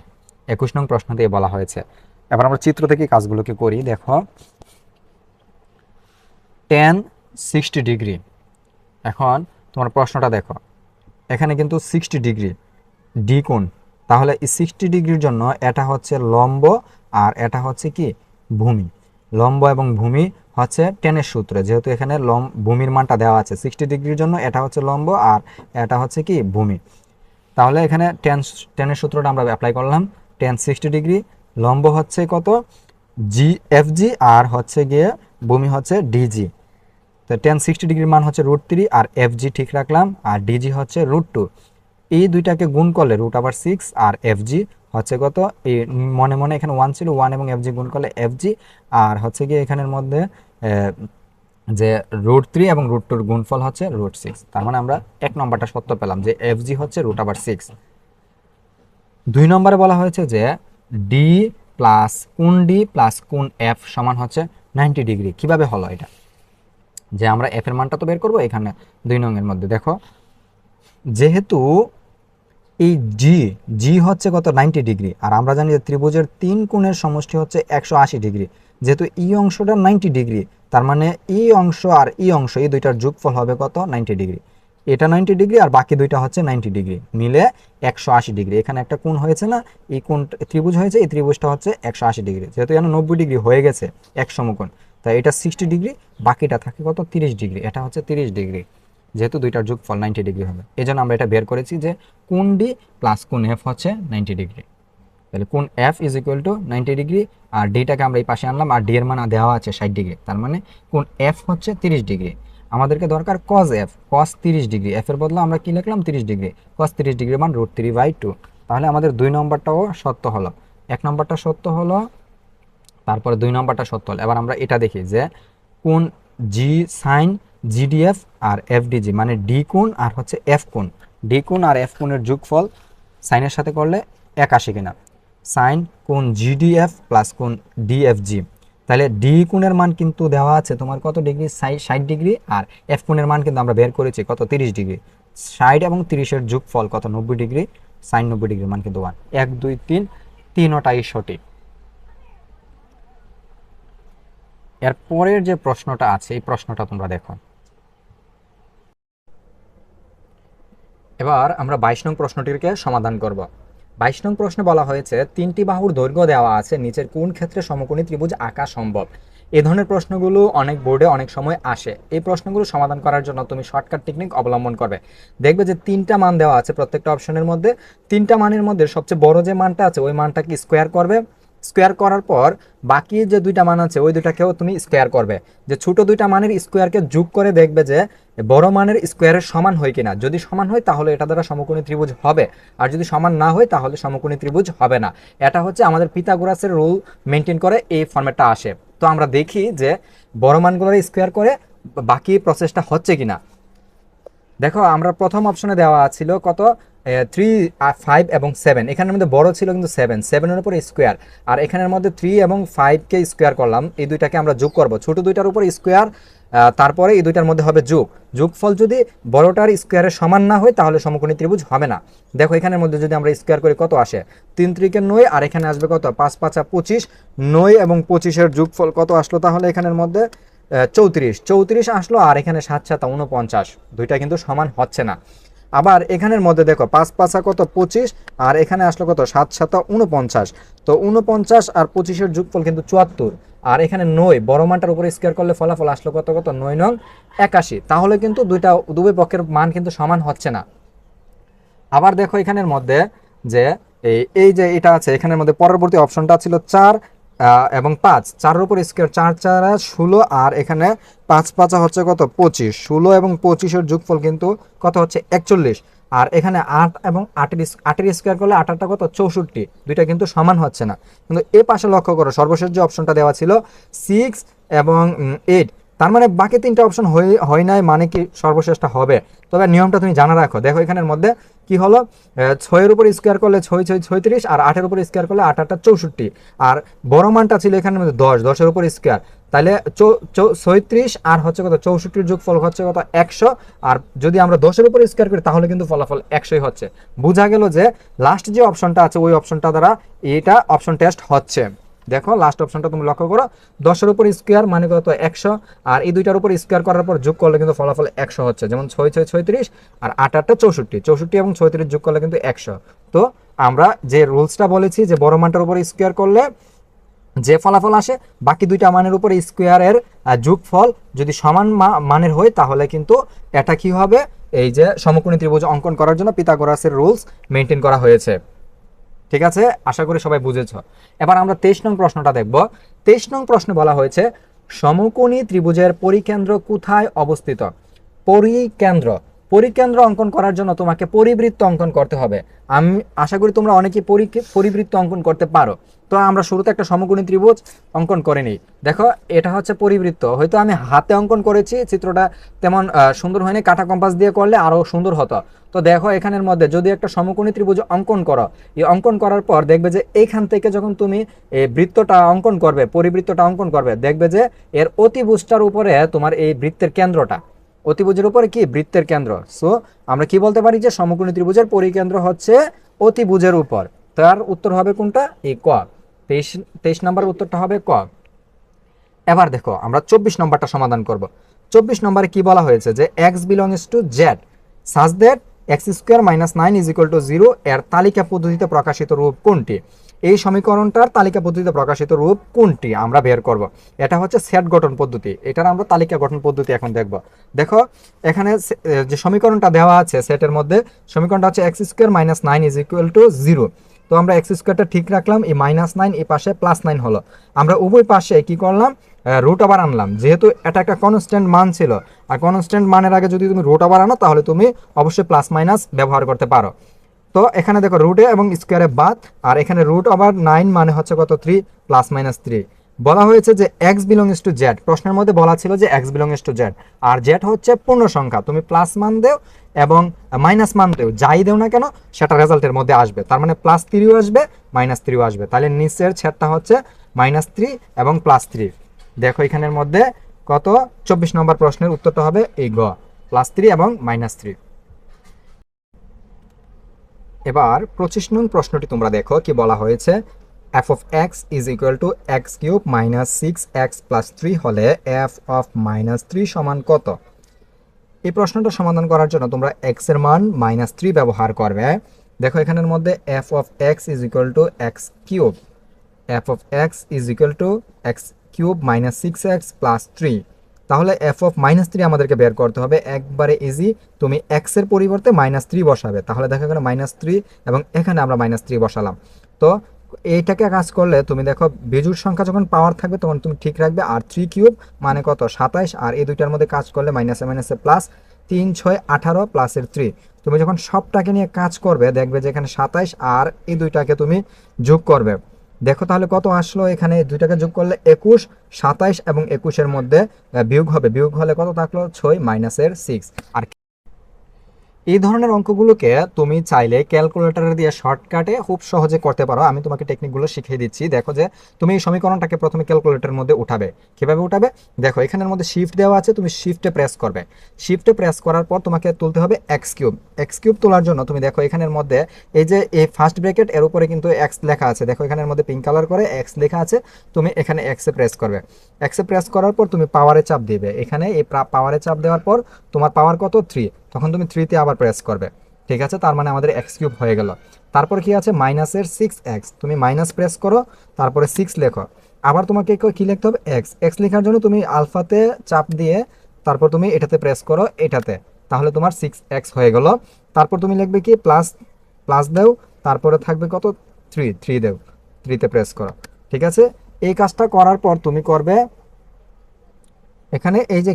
21 নং প্রশ্ন দিয়ে বলা হয়েছে। এবার আমরা চিত্র থেকে কাজগুলোকে করি, দেখো tan 60 ডিগ্রি, এখন তোমার প্রশ্নটা দেখো এখানে কিন্তু 60 ডিগ্রি ডি কোণ, তাহলে এই 60 ডিগ্রির জন্য এটা হচ্ছে লম্ব আর এটা হচ্ছে কি ভূমি, লম্ব এবং ভূমি হচ্ছে টেনের সূত্রে, যেহেতু এখানে ভূমির মানটা দেওয়া আছে 60 ডিগ্রির জন্য, এটা হচ্ছে লম্ব আর এটা হচ্ছে কি ভূমি। তাহলে এখানে টেনের সূত্রটা আমরা অ্যাপ্লাই করলাম, tan 60 ডিগ্রি, লম্ব হচ্ছে কত জি এফ জি আর হচ্ছে গিয়ে ভূমি হচ্ছে ডিজি। তো টেন 60 ডিগ্রির মান হচ্ছে √3 আর এফ জি ঠিক রাখলাম, আর ডিজি হচ্ছে √2। এই দুইটাকে গুণ করলে √6 আর এফ জি হচ্ছে কত, এই মনে মনে এখানে 1 ছিল, 1 এবং এফ জি গুণ করলে এফ জি, আর হচ্ছে গিয়ে এখানের মধ্যে যে √3 এবং √2 গুণফল হচ্ছে √6। তার মানে আমরা এক নম্বরটা সত্য পেলাম যে এফ জি হচ্ছে √6। 2 নম্বরে বলা হয়েছে যে ডি প্লাস কোণ ডি প্লাস কোণ এফ সমান হচ্ছে 90 ডিগ্রি। কিভাবে হলো এটা, যে আমরা এফ এর মানটা তো বের করবো এখানে 2 নং এর মধ্যে। দেখো যেহেতু এই জি জি হচ্ছে কত 90 ডিগ্রি, আর আমরা জানি যে ত্রিভুজের 3 কোণের সমষ্টি হচ্ছে 180 ডিগ্রি। যেহেতু এই অংশটা 90 ডিগ্রি, তার মানে এই অংশ আর এই অংশ এই দুইটার যোগফল হবে কত 90 ডিগ্রি। এটা 90 ডিগ্রি আর বাকি দুইটা হচ্ছে 90 ডিগ্রি, মিলে 180 ডিগ্রি। এখানে একটা কোণ হয়েছে না, এই কোণ ত্রিভুজ হয়েছে, এই ত্রিভুজটা হচ্ছে 180 ডিগ্রি। যেহেতু এখানে 90 ডিগ্রি হয়ে গেছে এক সমকোণ, তাই এটা 60 ডিগ্রি, বাকিটা থাকে কত 30 ডিগ্রি। এটা হচ্ছে 30 ডিগ্রি, যেহেতু দুইটার যোগফল 90 ডিগ্রি হবে। এই জন্য আমরা এটা বের করেছি যে কোণ ডি প্লাস কোণ এফ হচ্ছে 90 ডিগ্রি। তাহলে কোণ F is equal to 90 degree, আর ডিটাকে আমরা এই পাশে আনলাম, আর ডি এর মান দেওয়া আছে 60 ডিগ্রি। তার মানে কোণ এফ হচ্ছে 30 ডিগ্রি। আমাদেরকে দরকার cos F, cos 30 degree. F এর বদলে আমরা কি লিখলাম 30 ডিগ্রি। কজ 30 ডিগ্রি মান √3/2। তাহলে আমাদের 2 নম্বরটাও সত্য হলো, 1 নম্বরটা সত্য হলো, তারপরে 2 নম্বরটা সত্য হলো। এবার আমরা এটা দেখি যে কোণ জি সাইন জিডিএফ আর এফডিজি, মানে ডি কোণ আর হচ্ছে এফ কোণ, ডি কোণ আর এফ কোণের যোগফল সাইনের সাথে করলে 81 কিনা। সাইন কোণ জিডিএফ প্লাস কোণ ডিএফজি, তাহলে ডি কোণের মান কিন্তু দেওয়া আছে তোমার কত ডিগ্রি 60 ডিগ্রি, আর এফ কোণের মান কিন্তু আমরা বের করেছি কত 30 ডিগ্রি। 60 এবং 30-এর যোগফল কত 90 ডিগ্রি, সাইন 90 ডিগ্রির মান কিন্তু 1। 1 2 3 তিনটাই সঠিক। এর পরের যে প্রশ্নটা আছে এই প্রশ্নটা তোমরা দেখো। এবার আমরা 22 নং প্রশ্নটিকে সমাধান করব। 22 নং প্রশ্নে বলা হয়েছে 3টি বাহুর দৈর্ঘ্য দেওয়া আছে, নিচের কোন ক্ষেত্রে সমকোণী ত্রিভুজ আঁকা সম্ভব। এই ধরনের প্রশ্নগুলো অনেক বোর্ডে অনেক সময় আসে। এই প্রশ্নগুলো সমাধান করার জন্য তুমি শর্টকাট টেকনিক অবলম্বন করবে। দেখবে যে 3টা মান দেওয়া আছে প্রত্যেকটা অপশনের মধ্যে, 3টা মানের মধ্যে সবচেয়ে বড় যে মানটা আছে ওই মানটাকে স্কোয়ার করবে। স্কোয়ার করার পর বাকি যে দুইটা মান আছে ওই দুইটাকেও তুমি স্কোয়ার করবে। যে ছোট দুইটা মানের স্কোয়ারকে যোগ করে দেখবে যে বড় মানের স্কোয়ারের সমান হয় কিনা। যদি সমান হয় তাহলে এটা দ্বারা সমকোণী ত্রিভুজ হবে, আর যদি সমান না হয় তাহলে সমকোণী ত্রিভুজ হবে না। এটা হচ্ছে আমাদের পিথাগোরাসের রুল মেনটেন করে এই ফর্মেটটা আসে। তো আমরা দেখি যে বড় মানগুলোর স্কোয়ার করে বাকি প্রসেসটা হচ্ছে কিনা। দেখো আমরা প্রথম অপশনে দেওয়া ছিল কত 3 5 এবং 7, এখানের মধ্যে বড় ছিল কিন্তু 7 এর উপর স্কোয়ার, আর এখানের মধ্যে 3 এবং 5কে স্কোয়ার করলাম। এই দুইটাকে আমরা যোগ করব, ছোট দুইটার উপর স্কোয়ার, তারপরে এই দুইটার মধ্যে হবে যোগ। যোগফল যদি বড়টার স্কোয়ারের সমান না হয় তাহলে সমকোণী ত্রিভুজ হবে না। দেখো এখানের মধ্যে যদি আমরা স্কোয়ার করি কত আসে 3 3 9, আর এখানে আসবে কত 5 5 25, 9 এবং 25-এর যোগফল কত আসলো তাহলে এখানের মধ্যে 34 34 আসলো, আর এখানে 7 7 49, দুইটা কিন্তু সমান হচ্ছে না। আবার এখানের মধ্যে দেখো 5 5 কত 25, আর এখানে আসলো কত 7 7 49, তো 49 আর 25-এর যোগফল কিন্তু 74, আর এখানে 9 বড় মানটার উপরে স্কোয়ার করলে ফলাফল আসলো কত কত 9 9 81। তাহলে কিন্তু দুই পক্ষের মান কিন্তু সমান হচ্ছে না। আবার দেখো এখানের মধ্যে যে এই যে এটা আছে, এখানের মধ্যে পরবর্তী অপশনটা ছিল 4 এবং 5, 4-এর উপর স্কোয়ার 4 4 16, আর এখানে 5 5 হচ্ছে কত 25, 16 এবং 25-এর যোগফল কিন্তু কত হচ্ছে 41, আর এখানে 8 এবং 8-এর স্কোয়ার করলে 8 কত 64, দুইটা কিন্তু সমান হচ্ছে না। কিন্তু এ পাশে লক্ষ্য করো সর্বশেষ যে অপশনটা দেওয়া ছিল 6 এবং 8, তার মানে বাকি 3টা অপশন হয় নাই, মানে কি সর্বশেষটা হবে। তবে নিয়মটা তুমি জানা রাখো। দেখো এখানের মধ্যে কি হলো 6-এর উপর স্কোয়ার করলে 6 6 36, আর 8-এর উপর স্কোয়ার করলে 8 8 64, আর বড় মানটা ছিল এখানের মধ্যে 10 10-এর উপর স্কোয়ার, তাহলে 36 আর হচ্ছে কত 64-এর যোগফল হচ্ছে কত 100, আর যদি আমরা 10-এর উপর স্কোয়ার করি তাহলে কিন্তু ফলাফল 100-ই হচ্ছে। বোঝা গেল যে লাস্ট যে অপশনটা আছে ওই অপশনটা দ্বারা এটা অপশন টেস্ট হচ্ছে। দেখো লাস্ট অপশনটা তুমি লক্ষ্য করো, 10-এর উপর স্কোয়ার মানে কত 100, আর এই দুইটার উপর স্কোয়ার করার পর যোগ করলে কিন্তু ফলাফল 100 হচ্ছে। যেমন 6 6 36, আর 8 8 64, 64 এবং 36 যোগ করলে কিন্তু 100। তো আমরা যে রুলসটা বলেছি যে বড় মানটার উপর স্কোয়ার করলে যে ফলাফল আসে বাকি দুইটা মানের উপর স্কোয়ারের যোগফল যদি সমান মানের হয় তাহলে কিন্তু এটা কি হবে, এই যে সমকোণী ত্রিভুজ অঙ্কন করার জন্য পিথাগোরাসের রুলস মেনটেন করা হয়েছে। ঠিক আছে, আশা করি সবাই বুঝেছ। এবার আমরা 23 নং প্রশ্নটা দেখব। 23 নং প্রশ্নে বলা হয়েছে সমকোণী ত্রিভুজের পরিকেন্দ্র কোথায় অবস্থিত। পরিকেন্দ্র, পরিকেন্দ্র অঙ্কন করার জন্য তোমাকে পরিবৃত্ত অঙ্কন করতে হবে। আমি আশা করি তোমরা অনেকেই পরিবৃত্ত অঙ্কন করতে পারো। তো আমরা শুরুতে একটা সমকোণী ত্রিভুজ অঙ্কন করে নিই। দেখো এটা হচ্ছে পরিবৃত্ত, হয়তো আমি হাতে অঙ্কন করেছি, চিত্রটা তেমন সুন্দর হয়নি, কাঁটা কম্পাস দিয়ে করলে আরো সুন্দর হতো। তো দেখো এখানের মধ্যে যদি একটা সমকোণী ত্রিভুজ অঙ্কন করো, এই অঙ্কন করার পর দেখবে যে এইখান থেকে যখন তুমি এই বৃত্তটা অঙ্কন করবে, পরিবৃত্তটা অঙ্কন করবে, দেখবে যে এর অতিভুজটার উপরে তোমার এই বৃত্তের কেন্দ্রটা, অতিভুজের উপরে কি বৃত্তের কেন্দ্র। সো আমরা কি বলতে পারি যে সমকোণী ত্রিভুজের পরিকেন্দ্র হচ্ছে অতিভুজের উপর। তার উত্তর হবে কোনটা, এই ক। 23 নম্বর উত্তরটা হবে ক। এবার দেখো আমরা 24 নম্বরটা সমাধান করব। 24 নম্বরে কি বলা হয়েছে যে X belongs to Z such that x square minus 9 is equal two 0 এর তালিকা পদ্ধতিতে প্রকাশিত রূপ কোনটি। এই সমীকরণটার তালিকা পদ্ধতিতে প্রকাশিত রূপ কোনটি আমরা বের করব। এটা হচ্ছে সেট গঠন পদ্ধতি, এটার আমরা তালিকা গঠন পদ্ধতি এখন দেখব। দেখো এখানে যে সমীকরণটা দেওয়া আছে সেটের মধ্যে, সমীকরণটা হচ্ছে x square minus 9 is equal two 0। তো আমরা এক্স স্কোয়ারটা ঠিক রাখলাম, এই -9 এই পাশে +9 হলো। আমরা উভয় পাশে কি করলাম, রুট ওভার আনলাম, যেহেতু এটা একটা কনস্ট্যান্ট মান ছিল, আর কনস্ট্যান্ট মানের আগে যদি তুমি রুট ওভার আনো তাহলে তুমি অবশ্যই প্লাস মাইনাস ব্যবহার করতে পারো। তো এখানে দেখো রুটে এবং স্কোয়ারে বাদ, আর এখানে রুট ওভার 9 মানে হচ্ছে কত 3 +-3। বলা হয়েছে যে এক্স বিলংস টু জেড, প্রশ্নের মধ্যে বলা ছিল যে এক্স বিলংস টু জেড, আর জেড হচ্ছে পূর্ণ সংখ্যা, তুমি প্লাস মান দেও এবং মাইনাস মান দেও, যাই দেও না কেন সেটা রেজাল্টের মধ্যে আসবে। তার মানে +3ও আসবে -3ও আসবে, তাহলে নিচের ছেদটা হচ্ছে -3 এবং +3। দেখো এখানের মধ্যে কত 24 নম্বর প্রশ্নের উত্তরটা হবে এই গ, +3 এবং -3। এবার 25 নং প্রশ্নটি তোমরা দেখো কি বলা হয়েছে, f of x is equal to x cube minus 6x plus 3 হলে f of minus 3 সমান কত। এই প্রশ্নটা সমাধান করার জন্য তোমরা x এর মান -3 ব্যবহার করবে। দেখো এখানের মধ্যে f of x is equal to x cube, f of x is equal to x cube minus 6x plus 3। তাহলে f of -3 আমাদেরকে বের করতে হবে, একবারে ইজি। তুমি x এর পরিবর্তে -3 বসাবে, তাহলে দেখো এখানে -3 এবং এখানে আমরা -3 বসালাম। তো এইটাকে কাজ করলে তুমি দেখো বিজোড় সংখ্যা যখন পাওয়ার থাকবে তখন তুমি ঠিক রাখবে, আর 3 কিউব মানে কত 27, আর এই দুইটার মধ্যে কাজ করলে মাইনাসে মাইনাসে প্লাস, 3 6 18 প্লাসের 3। তুমি যখন সবটাকে নিয়ে কাজ করবে দেখবে যে এখানে 27 আর এই দুইটাকে তুমি যোগ করবে। দেখো তাহলে কত আসলো, এখানে দুইটাকে যোগ করলে 21, 27 এবং 21-এর মধ্যে বিয়োগ হবে, বিয়োগ হলে কত থাকলো 6 -6। আর এই ধরনের অঙ্কগুলোকে তুমি চাইলে ক্যালকুলেটর দিয়ে শর্টকাটে খুব সহজে করতে পারো। আমি তোমাকে টেকনিকগুলো শিখিয়ে দিচ্ছি। দেখো যে তুমি এই সমীকরণটাকে প্রথমে ক্যালকুলেটরের মধ্যে উঠাবে। কিভাবে উঠাবে, দেখো এখানের মধ্যে শিফট দেওয়া আছে, তুমি শিফটে প্রেস করবে। শিফটে প্রেস করার পর তোমাকে তুলতে হবে এক্স কিউব। এক্স কিউব তোলার জন্য তুমি দেখো এখানের মধ্যে এই যে এই ফার্স্ট ব্র্যাকেট এর উপরে কিন্তু এক্স লেখা আছে, দেখো এখানের মধ্যে পিঙ্ক কালার করে এক্স লেখা আছে, তুমি এখানে এক্সে প্রেস করবে। এক্সে প্রেস করার পর তুমি পাওয়ারে চাপ দিবে, এখানে এই পাওয়ারে চাপ দেওয়ার পর তোমার পাওয়ার কত 3, তখন তুমি 3-তে আবার প্রেস করবে। ঠিক আছে, তার মানে আমাদের এক্স কিউব হয়ে গেল। তারপর কি আছে মাইনাসের 6x, তুমি মাইনাস প্রেস করো, তারপরে 6 লেখো। আবার তোমাকে কি লিখতে হবে এক্স। এক্স লেখার জন্য তুমি আলফাতে চাপ দিয়ে তারপর তুমি এটাতে প্রেস করো, এটাতে, তাহলে তোমার 6x হয়ে গেল। তারপর তুমি লিখবে কি প্লাস, প্লাস দেও, তারপরে থাকবে কত 3 দেও, 3-তে প্রেস করো। ঠিক আছে, এই কাজটা করার পর তুমি করবে এখানে এই যে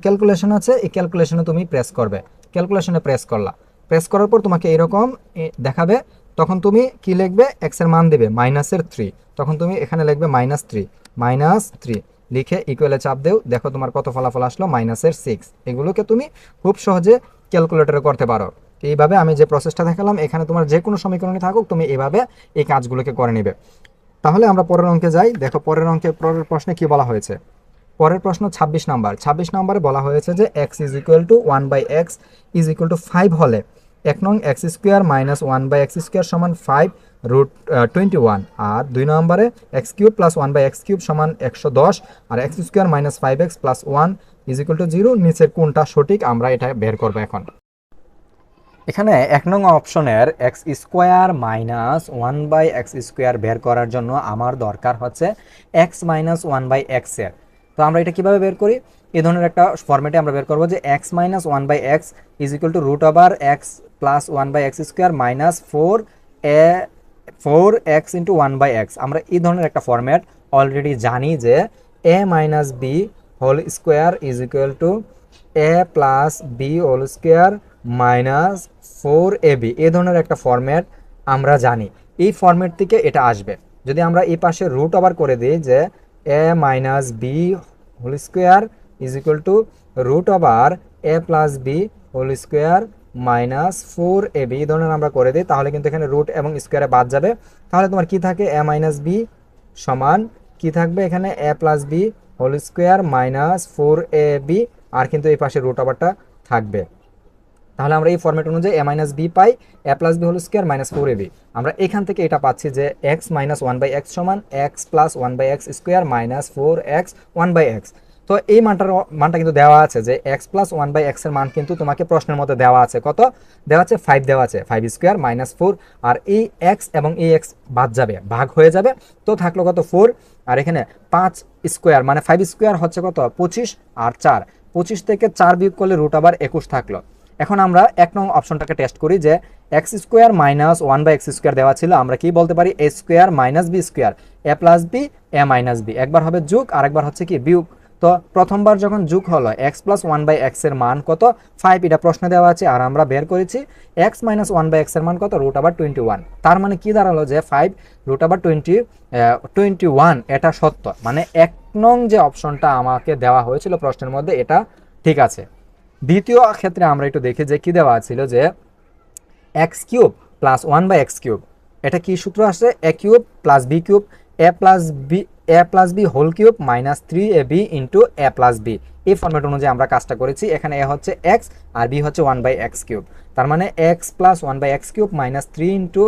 ক্যালকুলেশন আছে, এই ক্যালকুলেশনে তুমি প্রেস করবে। ক্যালকুলেশনে প্রেস করলা, প্রেস করার পর তোমাকে এরকম দেখাবে, তখন তুমি কি লিখবে এক্স এর মান দেবে -3, তখন তুমি এখানে লিখবে -3 লিখে ইকুয়ালে চাপ দেও। দেখো তোমার কত ফলাফল আসলো -6। এগুলোকে তুমি খুব সহজে ক্যালকুলেটরে করতে পারো। এইভাবে আমি যে প্রসেসটা দেখালাম, এখানে তোমার যে কোনো সমীকরণে থাকুক তুমি এইভাবে এই কাজগুলোকে করে নেবে। তাহলে আমরা পরের অঙ্কে যাই। দেখো পরের প্রশ্নে কি বলা হয়েছে। পরের প্রশ্ন 26 নাম্বার। 26 নাম্বারে বলা হয়েছে যে x is equal two 1/x is equal two 5 হলে 1 নং x square minus 1/x square সমান 5√21, আর 2 নম্বরে x cube plus 1/x cube সমান 110, আর x square minus 5x plus 1 is equal two 0। নিচের কোনটা সঠিক আমরা এটা বের করবো এখন। এখানে 1 নং অপশনের x square minus 1/x square বের করার জন্য আমার দরকার হচ্ছে x মাইনাস 1/x এর। তো আমরা এটা কিভাবে বের করি, এই ধরনের একটা ফরম্যাটে আমরা বের করবো যে x minus 1/x is equal two √x plus 1/x square minus 4a 4x into 1/x, আমরা এই ধরনের একটা ফরম্যাট অলরেডি জানি যে a minus B whole square is equal to a plus B whole square minus 4ab, এই ধরনের একটা format আমরা জানি। এই ফরম্যাট থেকে এটা আসবে। যদি আমরা এই পাশে রুট ওভার করে দিই যে a minus B whole square is equal to root over a plus B whole square minus 4ab, এই ধরনের আমরা করে দিই, তাহলে কিন্তু এখানে রুট এবং স্কোয়ারে বাদ যাবে। তাহলে তোমার কি থাকে, a মাইনাস বি সমান কি থাকবে এখানে a plus B whole square minus 4ab, আর কিন্তু এই পাশে রুট ওভারটা থাকবে। তাহলে আমরা এই ফরম্যাট অনুযায়ী a minus B pi a plus B whole square minus 4ab। আমরা এখান থেকে এটা পাচ্ছি যে x মাইনাস 1/x সমান x plus 1/x square minus 4x 1/x। তো এই মানটা কিন্তু দেওয়া আছে যে x প্লাস 1/x এর মান কিন্তু তোমাকে প্রশ্নের মধ্যে দেওয়া আছে। কত দেওয়া আছে? 5 দেওয়া আছে, 5 স্কোয়ার মাইনাস 4, আর এই x এবং এই x বাদ যাবে, ভাগ হয়ে যাবে, তো থাকলো কত 4, আর এখানে 5 স্কোয়ার মানে 5 স্কোয়ার হচ্ছে কত 25, আর 4, 25 থেকে 4 বিয়োগ করলে রুট আবার 21 থাকলো। এখন আমরা 1 নং অপশনটাকে টেস্ট করি যে x square minus 1/x square দেওয়া ছিল, আমরা কি বলতে পারি a square minus B square, a plus B a minus B, একবার হবে যোগ আর একবার হচ্ছে কি বিয়োগ। তো প্রথমবার যখন যোগ হলো x প্লাস 1/x এর মান কত 5, এটা প্রশ্নে দেওয়া আছে, আর আমরা বের করেছি x মাইনাস 1/x এর মান কত রুট আবার 21। তার মানে কি দাঁড়ালো যে 5 রুট আবার 21 এটা সত্য, মানে 1 নং যে অপশনটা আমাকে দেওয়া হয়েছিল প্রশ্নের মধ্যে এটা ঠিক আছে। দ্বিতীয় ক্ষেত্রে আমরা একটু দেখি যে কি দেওয়া ছিল যে x cube plus 1/x cube, এটা কি সূত্র আসছে a cube plus b cube a plus B whole cube minus 3ab into a plus B. এই ফরম্যাট অনুযায়ী আমরা কাজটা করেছি। এখানে a হচ্ছে x আর b হচ্ছে 1/x কিউব, তার মানে x plus 1/x cube minus 3 into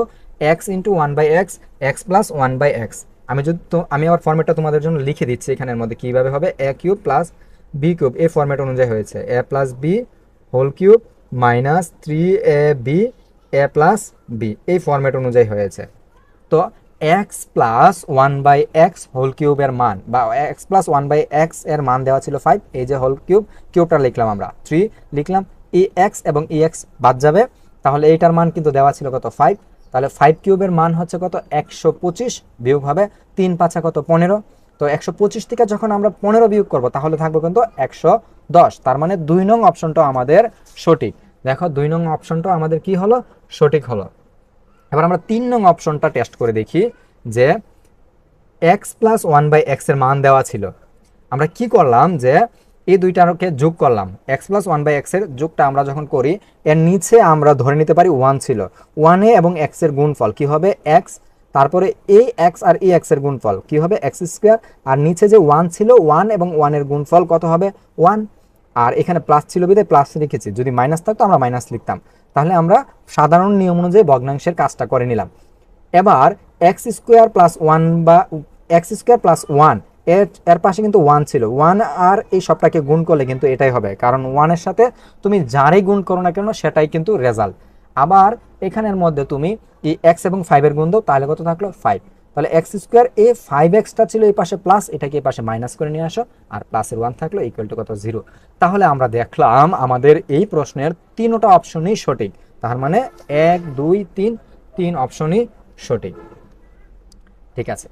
x into 1/x x plus 1/x। আমি আবার ফরম্যাটটা তোমাদের জন্য লিখে দিচ্ছি এখানের মধ্যে কীভাবে হবে, a cube plus B cube, এই ফরম্যাট অনুযায়ী হয়েছে a plus B whole cube minus 3ab a plus B, এই ফরম্যাট অনুযায়ী হয়েছে। তো x প্লাস 1/x হোল কিউবের মান বা x প্লাস 1/x এর মান দেওয়া ছিল 5, এই যে হোল কিউবটা লিখলাম আমরা 3 লিখলাম, এই x এবং এই x বাদ যাবে, তাহলে এইটার মান কিন্তু দেওয়া ছিল কত 5, তাহলে 5 কিউবের মান হচ্ছে কত 125, বিয়োগ হবে 3 5 কত 15। তো 125 থেকে যখন আমরা 15 বিয়োগ করব তাহলে থাকবে কিন্তু 110, তার মানে 2 নং অপশনটা আমাদের সঠিক। দেখো 2 নং অপশনটা আমাদের কি হলো, সঠিক হলো। এবার আমরা 3 নং অপশনটা টেস্ট করে দেখি যে x প্লাস 1/x এর মান দেওয়া ছিল, আমরা কি করলাম যে এই দুইটাকে যোগ করলাম, x প্লাস 1/x এর যোগটা আমরা যখন করি এর নিচে আমরা ধরে নিতে পারি 1 ছিল, 1 এবং x এর গুণফল কি হবে x, তারপরে এই x আর এই x এর গুণফল কি হবে x স্কোয়ার, আর নিচে যে 1 ছিল 1 এবং 1 এর গুণফল কত হবে 1, আর এখানে প্লাস ছিল বিধায় প্লাস লিখেছি, যদি মাইনাস থাকতো আমরা মাইনাস লিখতাম। তাহলে আমরা সাধারণ নিয়ম অনুযায়ী ভগ্নাংশের কাজটা করে নিলাম। এবার x স্কোয়ার প্লাস 1 বা x স্কোয়ার প্লাস 1 এর পাশে কিন্তু 1 ছিল, 1 আর এই সবটাকে গুণ করলে কিন্তু এটাই হবে, কারণ 1 এর সাথে তুমি যারই গুণ করো না কেন সেটাই কিন্তু রেজাল্ট। আবার এখানের মধ্যে তুমি এই x এবং 5 এর গুণ দাও, তাহলে কত থাকলো 5, তাহলে x স্কোয়ার এই 5xটা ছিল এই পাশে প্লাস, এটাকে এই পাশে মাইনাস করে নিয়ে আসো, আর প্লাসের 1 থাকলো ইকুয়াল টু কত 0। তাহলে আমরা দেখলাম আমাদের এই প্রশ্নের 3টা অপশনই সঠিক, তার মানে 1 2 3 অপশনই সঠিক। ঠিক আছে,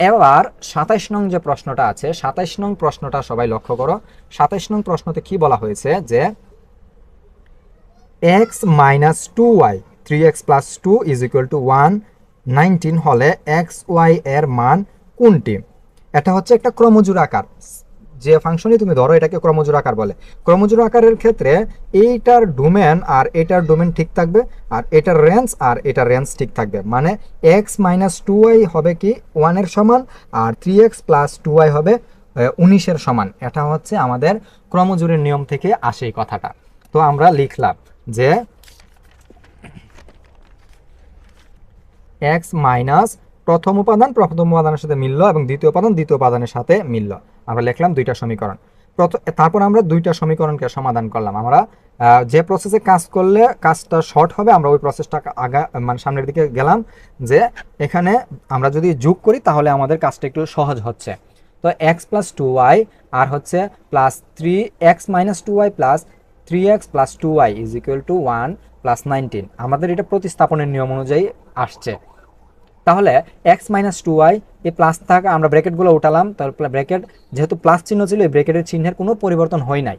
এবার 27 নং যে প্রশ্নটা আছে, 27 নং প্রশ্নটা সবাই লক্ষ্য করো। 27 নং প্রশ্নতে কি বলা হয়েছে যে x minus 2y 3x plus 2 is equal two 119 হলে xy এর মান কোনটি? এটা হচ্ছে একটা ক্রমজোড় আকার, যে ফাংশনই তুমি ধরো এটাকে ক্রমজোড় আকার বলে। ক্রমজোড় আকারের ক্ষেত্রে এইটার ডোমেন আর এটার ডোমেন ঠিক থাকবে, আর এটার রেঞ্জ আর এটার রেঞ্জ ঠিক থাকবে, মানে x মাইনাস 2y হবে কি 1 এর সমান, আর 3x প্লাস 2y হবে 19 এর সমান। এটা হচ্ছে আমাদের ক্রমজোড়ের নিয়ম থেকে আসে এই কথাটা। তো আমরা লিখলাম যে x মাইনাস প্রথম উপাদানের সাথে মিলল এবং দ্বিতীয় উপাদানের সাথে মিলল, আমরা লিখলাম দুইটা সমীকরণ। তারপর আমরা দুইটা সমীকরণকে সমাধান করলাম। আমরা যে প্রসেসে কাজ করলে কাজটা শর্ট হবে আমরা ওই প্রসেসটা মানে সামনের দিকে গেলাম, যে এখানে আমরা যদি যোগ করি তাহলে আমাদের কাজটা একটু সহজ হচ্ছে। তো x প্লাস 2y আর হচ্ছে plus 3x minus 2y plus 3x plus 2y is equal to 1 plus 19, আমাদের এটা প্রতিস্থাপনের নিয়ম অনুযায়ী আসছে। তাহলে এক্স মাইনাস টু ওয়াই এই প্লাস থাকা আমরা ব্র্যাকেটগুলো উঠালাম, তারপরে ব্র্যাকেট যেহেতু প্লাস চিহ্ন ছিল এই ব্র্যাকেটের চিহ্নের কোনো পরিবর্তন হয় নাই।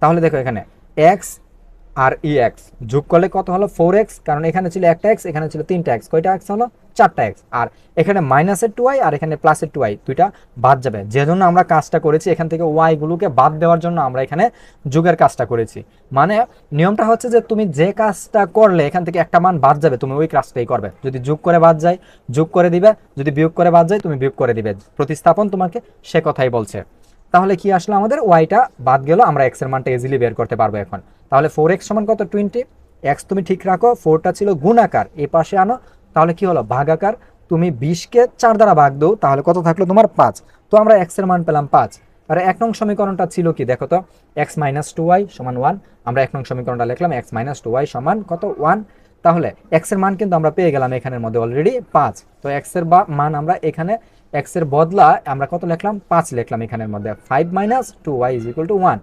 তাহলে দেখো এখানে এক্স আর ই এক্স যোগ করলে কত হলো 4x, কারণ এখানে ছিল একটা এক্স, এখানে ছিল তিনটা এক্স, কয়টা এক্স হলো 4টা এক্স, আর এখানে মাইনাসের 2y আর এখানে প্লাসের 2y দুইটা বাদ যাবে, যে জন্য আমরা কাজটা করেছি এখান থেকে ওয়াই গুলোকে বাদ দেওয়ার জন্য আমরা এখানে যোগের কাজটা করেছি। মানে নিয়মটা হচ্ছে যে তুমি যে কাজটা করলে এখান থেকে একটা মান বাদ যাবে তুমি ওই কাজটাই করবে, যদি যোগ করে বাদ যায় যোগ করে দিবে, যদি বিয়োগ করে বাদ যায় তুমি বিয়োগ করে দিবে, প্রতিস্থাপন তোমাকে সে কথাই বলছে। তাহলে কি আসলো আমাদের ওয়াইটা বাদ গেল, আমরা এক্স এর মানটা ইজিলি বের করতে পারবো এখন। তাহলে 4x সমান কত 20, এক্স তুমি ঠিক রাখো, 4টা ছিল গুণাকার এই পাশে আনো, তাহলে কি হলো ভাগাকার, তুমি 20কে 4 দ্বারা ভাগ দাও তাহলে কত থাকলো তোমার 5, তো আমরা এক্স এর মান পেলাম 5। আর 1 নং সমীকরণটা ছিল কি দেখো তো, এক্স মাইনাস টু ওয়াই সমান 1, আমরা 1 নং সমীকরণটা লিখলাম এক্স মাইনাস টু ওয়াই সমান কত 1, তাহলে এক্স এর মান কিন্তু আমরা পেয়ে গেলাম এখানের মধ্যে অলরেডি 5, তো এক্স এর মান আমরা এখানে এক্স এর বদলা আমরা কত লিখলাম 5 লিখলাম এখানের মধ্যে, 5 minus two Y is equal to 1,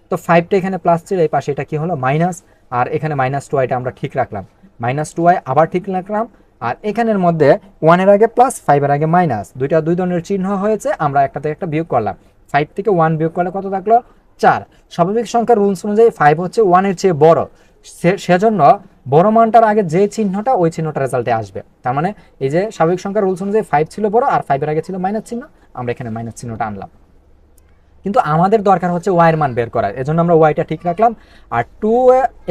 তো 5টা এখানে প্লাস ছিল এই পাশে এটা কি হলো মাইনাস, আর এখানে মাইনাস টু ওয়াইটা আমরা ঠিক রাখলাম, মাইনাস টু ওয়াই আবার ঠিক রাখলাম, আর এখানের মধ্যে 1 এর আগে প্লাস 5 এর আগে মাইনাস, দুইটা দুই ধরনের চিহ্ন হয়েছে, আমরা একটা থেকে একটা বিয়োগ করলাম, 5 থেকে 1 বিয়োগ করলে কত থাকলো 4। স্বাভাবিক সংখ্যার রুলস অনুযায়ী 5 হচ্ছে 1 এর চেয়ে বড়, সেজন্য বড় মানটার আগে যে চিহ্নটা ওই চিহ্নটা রেজাল্টে আসবে, তার মানে এই যে স্বাভাবিক সংখ্যার রুলস অনুযায়ী 5 ছিল বড় আর 5 এর আগে ছিল মাইনাস চিহ্ন, আমরা এখানে মাইনাস চিহ্নটা আনলাম, কিন্তু আমাদের দরকার হচ্ছে ওয়াইয়ের মান বের করার, এজন্য আমরা ওয়াইটা ঠিক রাখলাম, আর 2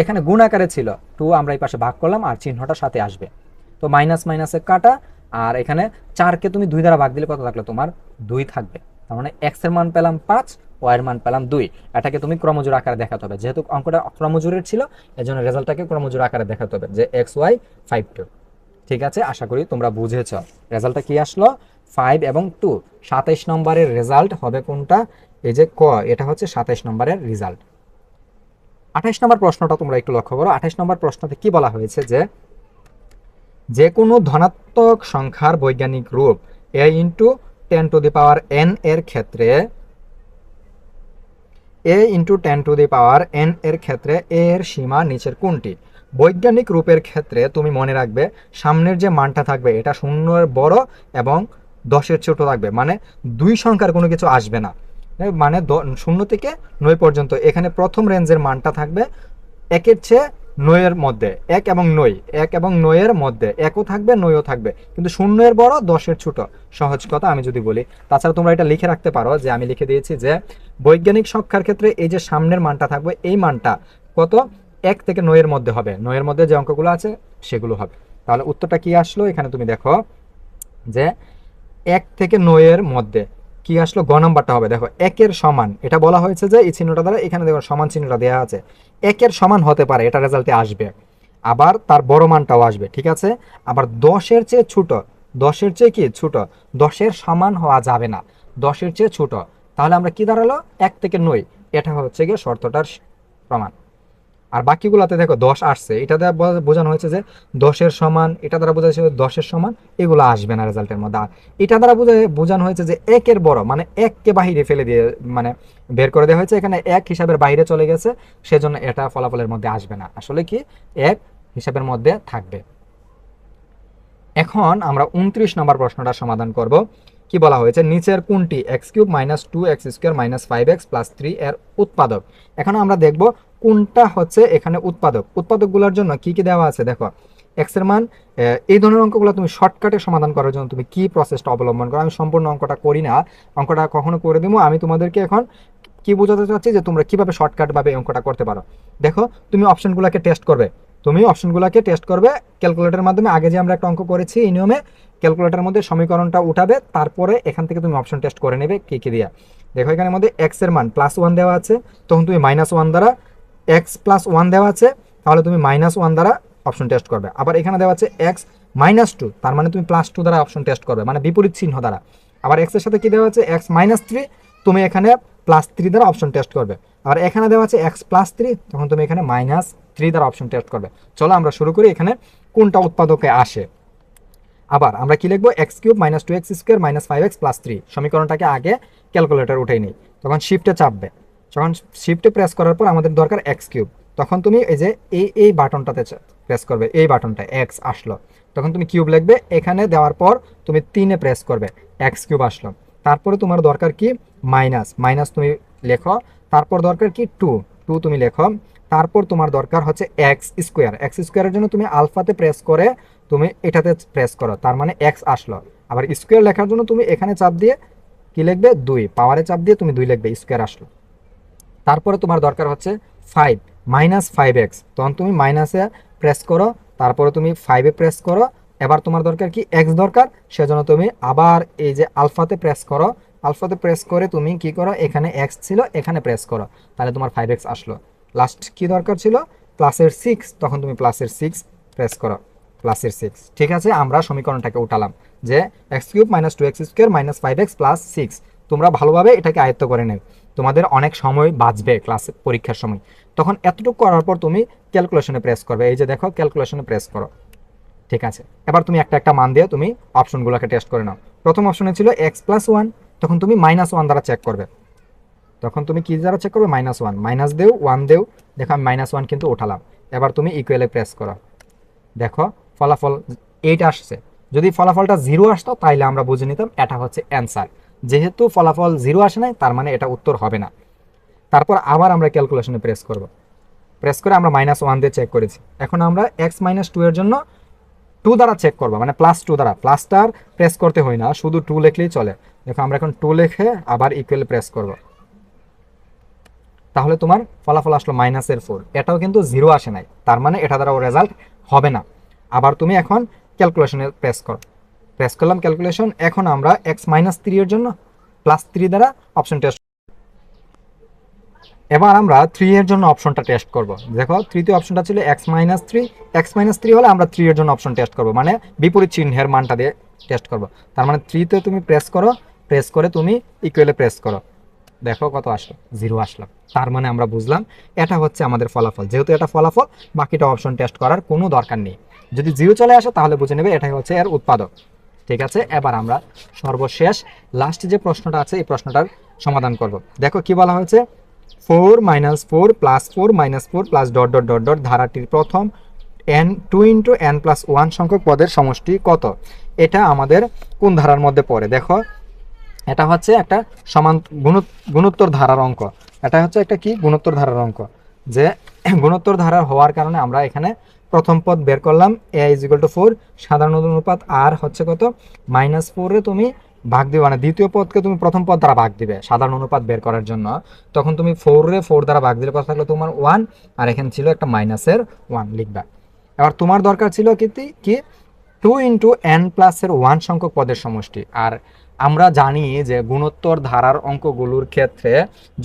এখানে গুণ আকারে ছিল, 2 আমরা এই পাশে ভাগ করলাম আর চিহ্নটা সাথে আসবে, তো মাইনাস মাইনাসে কাটা, আর এখানে 4কে তুমি 2 দ্বারা ভাগ দিলে কত থাকলো তোমার 2 থাকবে, তার মানে এক্স এর মান পেলাম 5, ওয়াইয়ের মান পেলাম 2, এটাকে তুমি ক্রমজোড় আকারে দেখাতে হবে, যেহেতু অঙ্কটা ক্রমজোড়ের ছিল এজন্য রেজাল্টটাকে ক্রমজোড় আকারে দেখাতে হবে যে এক্স ওয়াই 5 2। ঠিক আছে, আশা করি তোমরা বুঝেছ। রেজাল্টটা কি আসলো 5 এবং 2, 27 নম্বরের রেজাল্ট হবে কোনটা, এই যে ক, এটা হচ্ছে 27 নম্বরের রেজাল্ট। 28 নম্বর প্রশ্নটা তোমরা একটু লক্ষ্য করো, 28 নম্বর প্রশ্নতে কি বলা হয়েছে যে কোনো ধনাত্মক সংখ্যার বৈজ্ঞানিক রূপ a into 10 two the power n এর ক্ষেত্রে a into 10 two the power n এর ক্ষেত্রে a এর সীমা নিচের কোনটি। বৈজ্ঞানিক রূপের ক্ষেত্রে তুমি মনে রাখবে সামনের যে মানটা থাকবে এটা 0 বড় এবং 10 ছোট থাকবে, মানে দুই সংখ্যার কোনো কিছু আসবে না, মানে 0 থেকে 9 পর্যন্ত এখানে প্রথম রেঞ্জের মানটা থাকবে 1-এর চেয়ে 9-এর মধ্যে, 1 এবং 9, 1 এবং 9-এর মধ্যে 1ও থাকবে 9ও থাকবে, কিন্তু 0-এর বড় 10-এর ছোট, সহজ কথা আমি যদি বলি। তাছাড়া তোমরা এটা লিখে রাখতে পারো যে আমি লিখে দিয়েছি যে বৈজ্ঞানিক সংখ্যার ক্ষেত্রে এই যে সামনের মানটা থাকবে এই মানটা কত 1 থেকে 9-এর মধ্যে হবে, 9-এর মধ্যে যে অঙ্কগুলো আছে সেগুলো হবে। তাহলে উত্তরটা কি আসলো, এখানে তুমি দেখো যে 1 থেকে 9-এর মধ্যে কি আসলো, গ নাম্বারটা হবে, দেখো 1-এর সমান, এটা বলা হয়েছে যে এই চিহ্নটা দ্বারা এখানে দেখো সমান চিহ্নটা দেওয়া আছে, 1-এর সমান হতে পারে এটা রেজাল্টে আসবে, আবার তার বড় মানটাও আসবে, ঠিক আছে, আবার 10-এর চেয়ে ছোট, 10-এর চেয়ে কি ছোট, 10-এর সমান হওয়া যাবে না, 10-এর চেয়ে ছোট, তাহলে আমরা কি দাঁড়ালো 1 থেকে 9, এটা হচ্ছে গিয়ে শর্তটার প্রমাণ। আর বাকিগুলোতে দেখো 10 আসছে, এটা দ্বারা বোঝানো হয়েছে যে 10-এর সমান, এটা দ্বারা বোঝা হয়েছে 10-এর সমান, এগুলো আসবে না রেজাল্টের মধ্যে। আর এটা দ্বারা বোঝানো হয়েছে যে 1-এর বড়, মানে 1কে বাহিরে ফেলে দিয়ে মানে বের করে দেওয়া হয়েছে, এখানে 1 হিসাবের বাইরে চলে গেছে, সেজন্য এটা ফলাফলের মধ্যে আসবে না, আসলে কি 1 হিসাবের মধ্যে থাকবে। এখন আমরা 29 নম্বর প্রশ্নটা সমাধান করব। কি বলা হয়েছে, নিচের কোনটি x³ - 2x² - 5x + 3 এর উৎপাদক। এখন আমরা দেখব কোনটা হচ্ছে এখানে উৎপাদক। উৎপাদকগুলোর জন্য কি কি দেওয়া আছে দেখো, x এর মান, এই ধরনের অঙ্কগুলো তুমি শর্টকাটে সমাধান করার জন্য তুমি কি প্রসেসটা অবলম্বন করো, আমি সম্পূর্ণ অঙ্কটা করি না, অঙ্কটা কখনো করে দেবো, আমি তোমাদেরকে এখন কি বোঝাতে চাচ্ছি যে তোমরা কিভাবে শর্টকাট ভাবে অঙ্কটা করতে পারো। দেখো তুমি অপশনগুলোকে টেস্ট করবে, ক্যালকুলেটরের মাধ্যমে, আগে যে আমরা একটা অঙ্ক করেছি এই নিয়মে ক্যালকুলেটরের মধ্যে সমীকরণটা উঠাবে, তারপরে এখান থেকে তুমি অপশন টেস্ট করে নেবে কি কি দিয়া। দেখো এখানের মধ্যে x এর মান +1 দেওয়া আছে, তখন তুমি -1 দ্বারা, x + 1 দেওয়া আছে তাহলে তুমি -1 দ্বারা অপশন টেস্ট করবে। আবার এখানে দেওয়া আছে x - 2, তার মানে তুমি +2 দ্বারা অপশন টেস্ট করবে, মানে বিপরীত চিহ্ন দ্বারা। আবার x এর সাথে কি দেওয়া আছে x - 3, তুমি এখানে +3 দ্বারা অপশন টেস্ট করবে। আর এখানে দেওয়া আছে x + 3, তখন তুমি এখানে -3 দ্বারা অপশন টেস্ট করবে। চলো আমরা শুরু করি এখানে কোনটা উৎপাদকে আসে। আবার আমরা কি লিখবো, x³ - 2x² - 5x + 3, সমীকরণটাকে আগে ক্যালকুলেটর উঠেই নেই, তখন শিফটে চাপবে, যখন শিফটে প্রেস করার পর আমাদের দরকার x³, তখন তুমি এই যে এই বাটনটাতে প্রেস করবে, এই বাটনটা x আসলো, তখন তুমি কিউব লিখবে, এখানে দেওয়ার পর তুমি 3-এ প্রেস করবে, এক্স কিউব আসলো। তারপরে তোমার দরকার কি মাইনাস, মাইনাস তুমি লেখো। তারপর দরকার কি 2, 2 তুমি লেখো। তারপর তোমার দরকার হচ্ছে এক্স স্কোয়ার, এক্স স্কোয়ারের জন্য তুমি আলফাতে প্রেস করে তুমি এটাতে প্রেস করো, তার মানে এক্স আসলো। আবার স্কোয়ার লেখার জন্য তুমি এখানে চাপ দিয়ে কি লিখবে 2, পাওয়ারে চাপ দিয়ে তুমি 2 লিখবে, স্কোয়ার আসলো। তারপরে তোমার দরকার হচ্ছে 5, -5x, তখন তুমি মাইনাসে প্রেস করো, তারপরে তুমি 5-এ প্রেস করো। এবার তোমার দরকার কি এক্স দরকার, সেজন্য তুমি আবার এই যে আলফাতে প্রেস করো, আলফাতে প্রেস করে তুমি কি করো, এখানে এক্স ছিল এখানে প্রেস করো, তাহলে তোমার 5x আসলো। লাস্ট কি দরকার ছিল প্লাসের 6, তখন তুমি প্লাসের 6 প্রেস করো, প্লাসের 6। ঠিক আছে, আমরা সমীকরণটাকে উঠালাম যে x³ - 2x² - 5x + 6। তোমরা ভালোভাবে এটাকে আয়ত্ত করে নেবে, তোমাদের অনেক সময় বাঁচবে ক্লাস পরীক্ষার সময়। তখন এতটুকু করার পর তুমি ক্যালকুলেশনে প্রেস করবে, এই যে দেখো ক্যালকুলেশনে প্রেস করো। ঠিক আছে, এবার তুমি একটা একটা মান দিয়ে তুমি অপশনগুলোকে টেস্ট করে নাও। প্রথম অপশনে ছিল x+1, তখন তুমি -1 দ্বারা চেক করবে। তখন তুমি কি দ্বারা চেক করবে, -1, মাইনাস দেও 1 দেও, দেখো আমি -1 কিন্তু উঠালাম। এবার তুমি ইকুয়ালে প্রেস করো, দেখো ফলাফল 8 আসছে। যদি ফলাফলটা 0 আসতো তাইলে আমরা বুঝে নিতাম এটা হচ্ছে অ্যান্সার। যেহেতু ফলাফল 0 আসে নাই, তার মানে এটা উত্তর হবে না। তারপর আবার আমরা ক্যালকুলেশনে প্রেস করব, প্রেস করে আমরা -1 দিয়ে চেক করেছি। এখন আমরা x-2 এর জন্য 2 দ্বারা চেক করবো, মানে +2 দ্বারা। প্লাসটার প্রেস করতে হয় না, শুধু 2 লিখলেই চলে। দেখো আমরা এখন 2 লিখে আবার ইকুয়াল প্রেস করব, তাহলে তোমার ফলাফল আসলো -4। এটাও কিন্তু 0 আসে নাই, তার মানে এটা দ্বারাও রেজাল্ট হবে না। আবার তুমি এখন ক্যালকুলেশনে প্রেস করো, প্রেস করলাম ক্যালকুলেশন। এখন আমরা x-3 এর জন্য +3 দ্বারা অপশন টেস্ট। এবার আমরা 3 এর জন্য অপশনটা টেস্ট করব। দেখো তৃতীয় অপশনটা ছিল x-3, x-3 হলে আমরা 3 এর জন্য অপশন টেস্ট করব, মানে বিপরীত চিহ্নের মানটা দিয়ে টেস্ট করব। তার মানে 3-তে তুমি প্রেস করো, প্রেস করে তুমি ইকুয়ালে প্রেস করো, দেখো কত আসলো, 0 আসলো। তার মানে আমরা বুঝলাম এটা হচ্ছে আমাদের ফলাফল। যেহেতু এটা ফলাফল, বাকিটা অপশন টেস্ট করার কোনো দরকার নেই। যদি 0 চলে আসে তাহলে বুঝে নেবে এটাই হচ্ছে এর উৎপাদক। ঠিক আছে, এবার আমরা সর্বশেষ লাস্ট যে প্রশ্নটা আছে এই প্রশ্নটার সমাধান করব। দেখো কি বলা হয়েছে, 4 - 4 + 4 - 4 +... ধারাটির প্রথম n2 × n+1 সংখ্যক পদের সমষ্টি কত? এটা আমাদের কোন ধারার মধ্যে পড়ে? দেখো এটা হচ্ছে একটা সমান গুণোত্তর ধারার অঙ্ক। এটা হচ্ছে একটা কি গুণোত্তর ধারার অঙ্ক, যে গুণোত্তর ধারার হওয়ার কারণে আমরা এখানে প্রথম পদ বের করলাম a = 4, সাধারণ অনুপাত r হচ্ছে কত -4 তুমি ভাগ দিবে, মানে দ্বিতীয় পদকে তুমি প্রথম পদ দ্বারা ভাগ দিবে সাধারণ অনুপাত বের করার জন্য। তখন তুমি 4 দ্বারা ভাগ দিলে কত থাকলো তোমার 1, আর এখানে ছিল একটা -1 লিখবা। এবার তোমার দরকার ছিল কি 2 × n+1 সংখ্যক পদের সমষ্টি। আর আমরা জানি যে গুণোত্তর ধারার অঙ্কগুলোর ক্ষেত্রে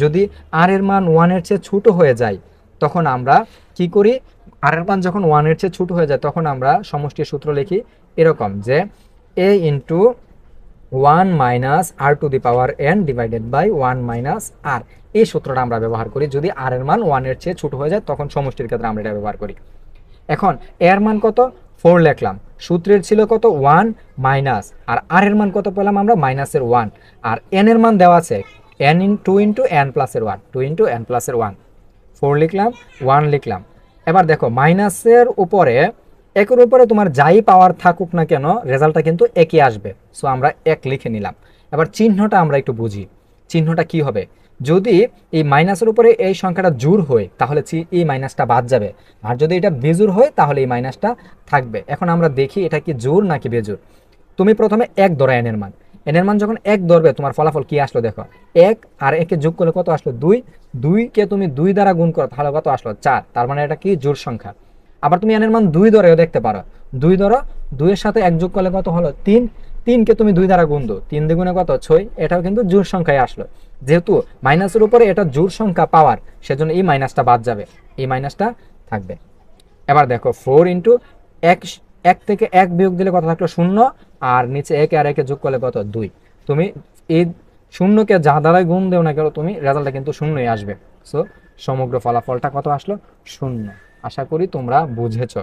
যদি আর এর মান 1 এর চেয়ে ছোট হয়ে যায়, তখন আমরা কি করি, আর এর মান যখন 1 এর চেয়ে ছোট হয়ে যায় তখন আমরা সমষ্টির সূত্র লিখি এরকম, যে a × 1 - r⁴n / 1 - r। এই সূত্রটা আমরা ব্যবহার করি যদি আর এর মান 1 এর চেয়ে ছোট হয়ে যায়, তখন সমষ্টির ক্ষেত্রে আমরা এটা ব্যবহার করি। এখন এর মান কত 4 লিখলাম, সূত্রের ছিল কত 1 মাইনাস, আর আর এর মান কত পেলাম আমরা -1, আর n এর মান দেওয়া আছে n2 × n+1, 2 × n+1। 4 লিখলাম, 1 লিখলাম। এবার দেখো মাইনাসের উপরে একের উপরে তোমার যাই পাওয়ার থাকুক না কেন রেজাল্টটা কিন্তু একই আসবে, সো আমরা 1 লিখে নিলাম। এবার চিহ্নটা আমরা একটু বুঝি, চিহ্নটা কি হবে, যদি এই মাইনাসের উপরে এই সংখ্যাটা জোড় হয় তাহলে এই মাইনাসটা বাদ যাবে, আর যদি এটা বেজোড় হয় তাহলে এই মাইনাসটা থাকবে। এখন আমরা দেখি এটা কি জোড় নাকি বেজোড়। তুমি প্রথমে 1 ধরো n এর মান, n এর মান যখন 1 ধরবে তোমার ফলাফল কি আসলো দেখো, 1 আর 1 যোগ করলে কত আসলো 2, 2 কে তুমি 2 দ্বারা গুণ করো তাহলে কত আসলো 4, তার মানে এটা কি জোড় সংখ্যা। আবার তুমি n এর মান 2 ধরেও দেখতে পারো, 2 ধরো, 2 এর সাথে 1 যোগ করলে কত হলো 3, 3 কে তুমি 2 দ্বারা গুণ দাও, 3 দ্বিগুণে কত 6, এটাও কিন্তু জোড় সংখ্যায় আসলো। যেহেতু মাইনাসের উপরে এটা জোড় সংখ্যা পাওয়ার, সেজন্য এই মাইনাসটা বাদ যাবে, এই মাইনাসটা থাকবে। এবার দেখো 4 × 1, 1 থেকে 1 বিয়োগ দিলে কত থাকলো 0, আর নিচে 1 আর 1 যোগ করলে কত 2। তুমি এই শূন্যকে যা দ্বারাই গুণ দেও না কেন তুমি রেজাল্টটা কিন্তু শূন্যই আসবে। সো সমগ্র ফলাফলটা কত আসলো 0। আশা করি তোমরা বুঝেছো।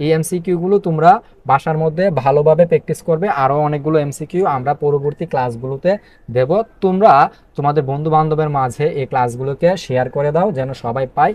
এই এমসিকিউগুলো তোমরা বাসার মধ্যে ভালোভাবে প্র্যাকটিস করবে। আরও অনেকগুলো এমসিকিউ আমরা পরবর্তী ক্লাসগুলোতে দেব। তোমরা তোমাদের বন্ধু বান্ধবের মাঝে এই ক্লাসগুলোকে শেয়ার করে দাও যেন সবাই পায়।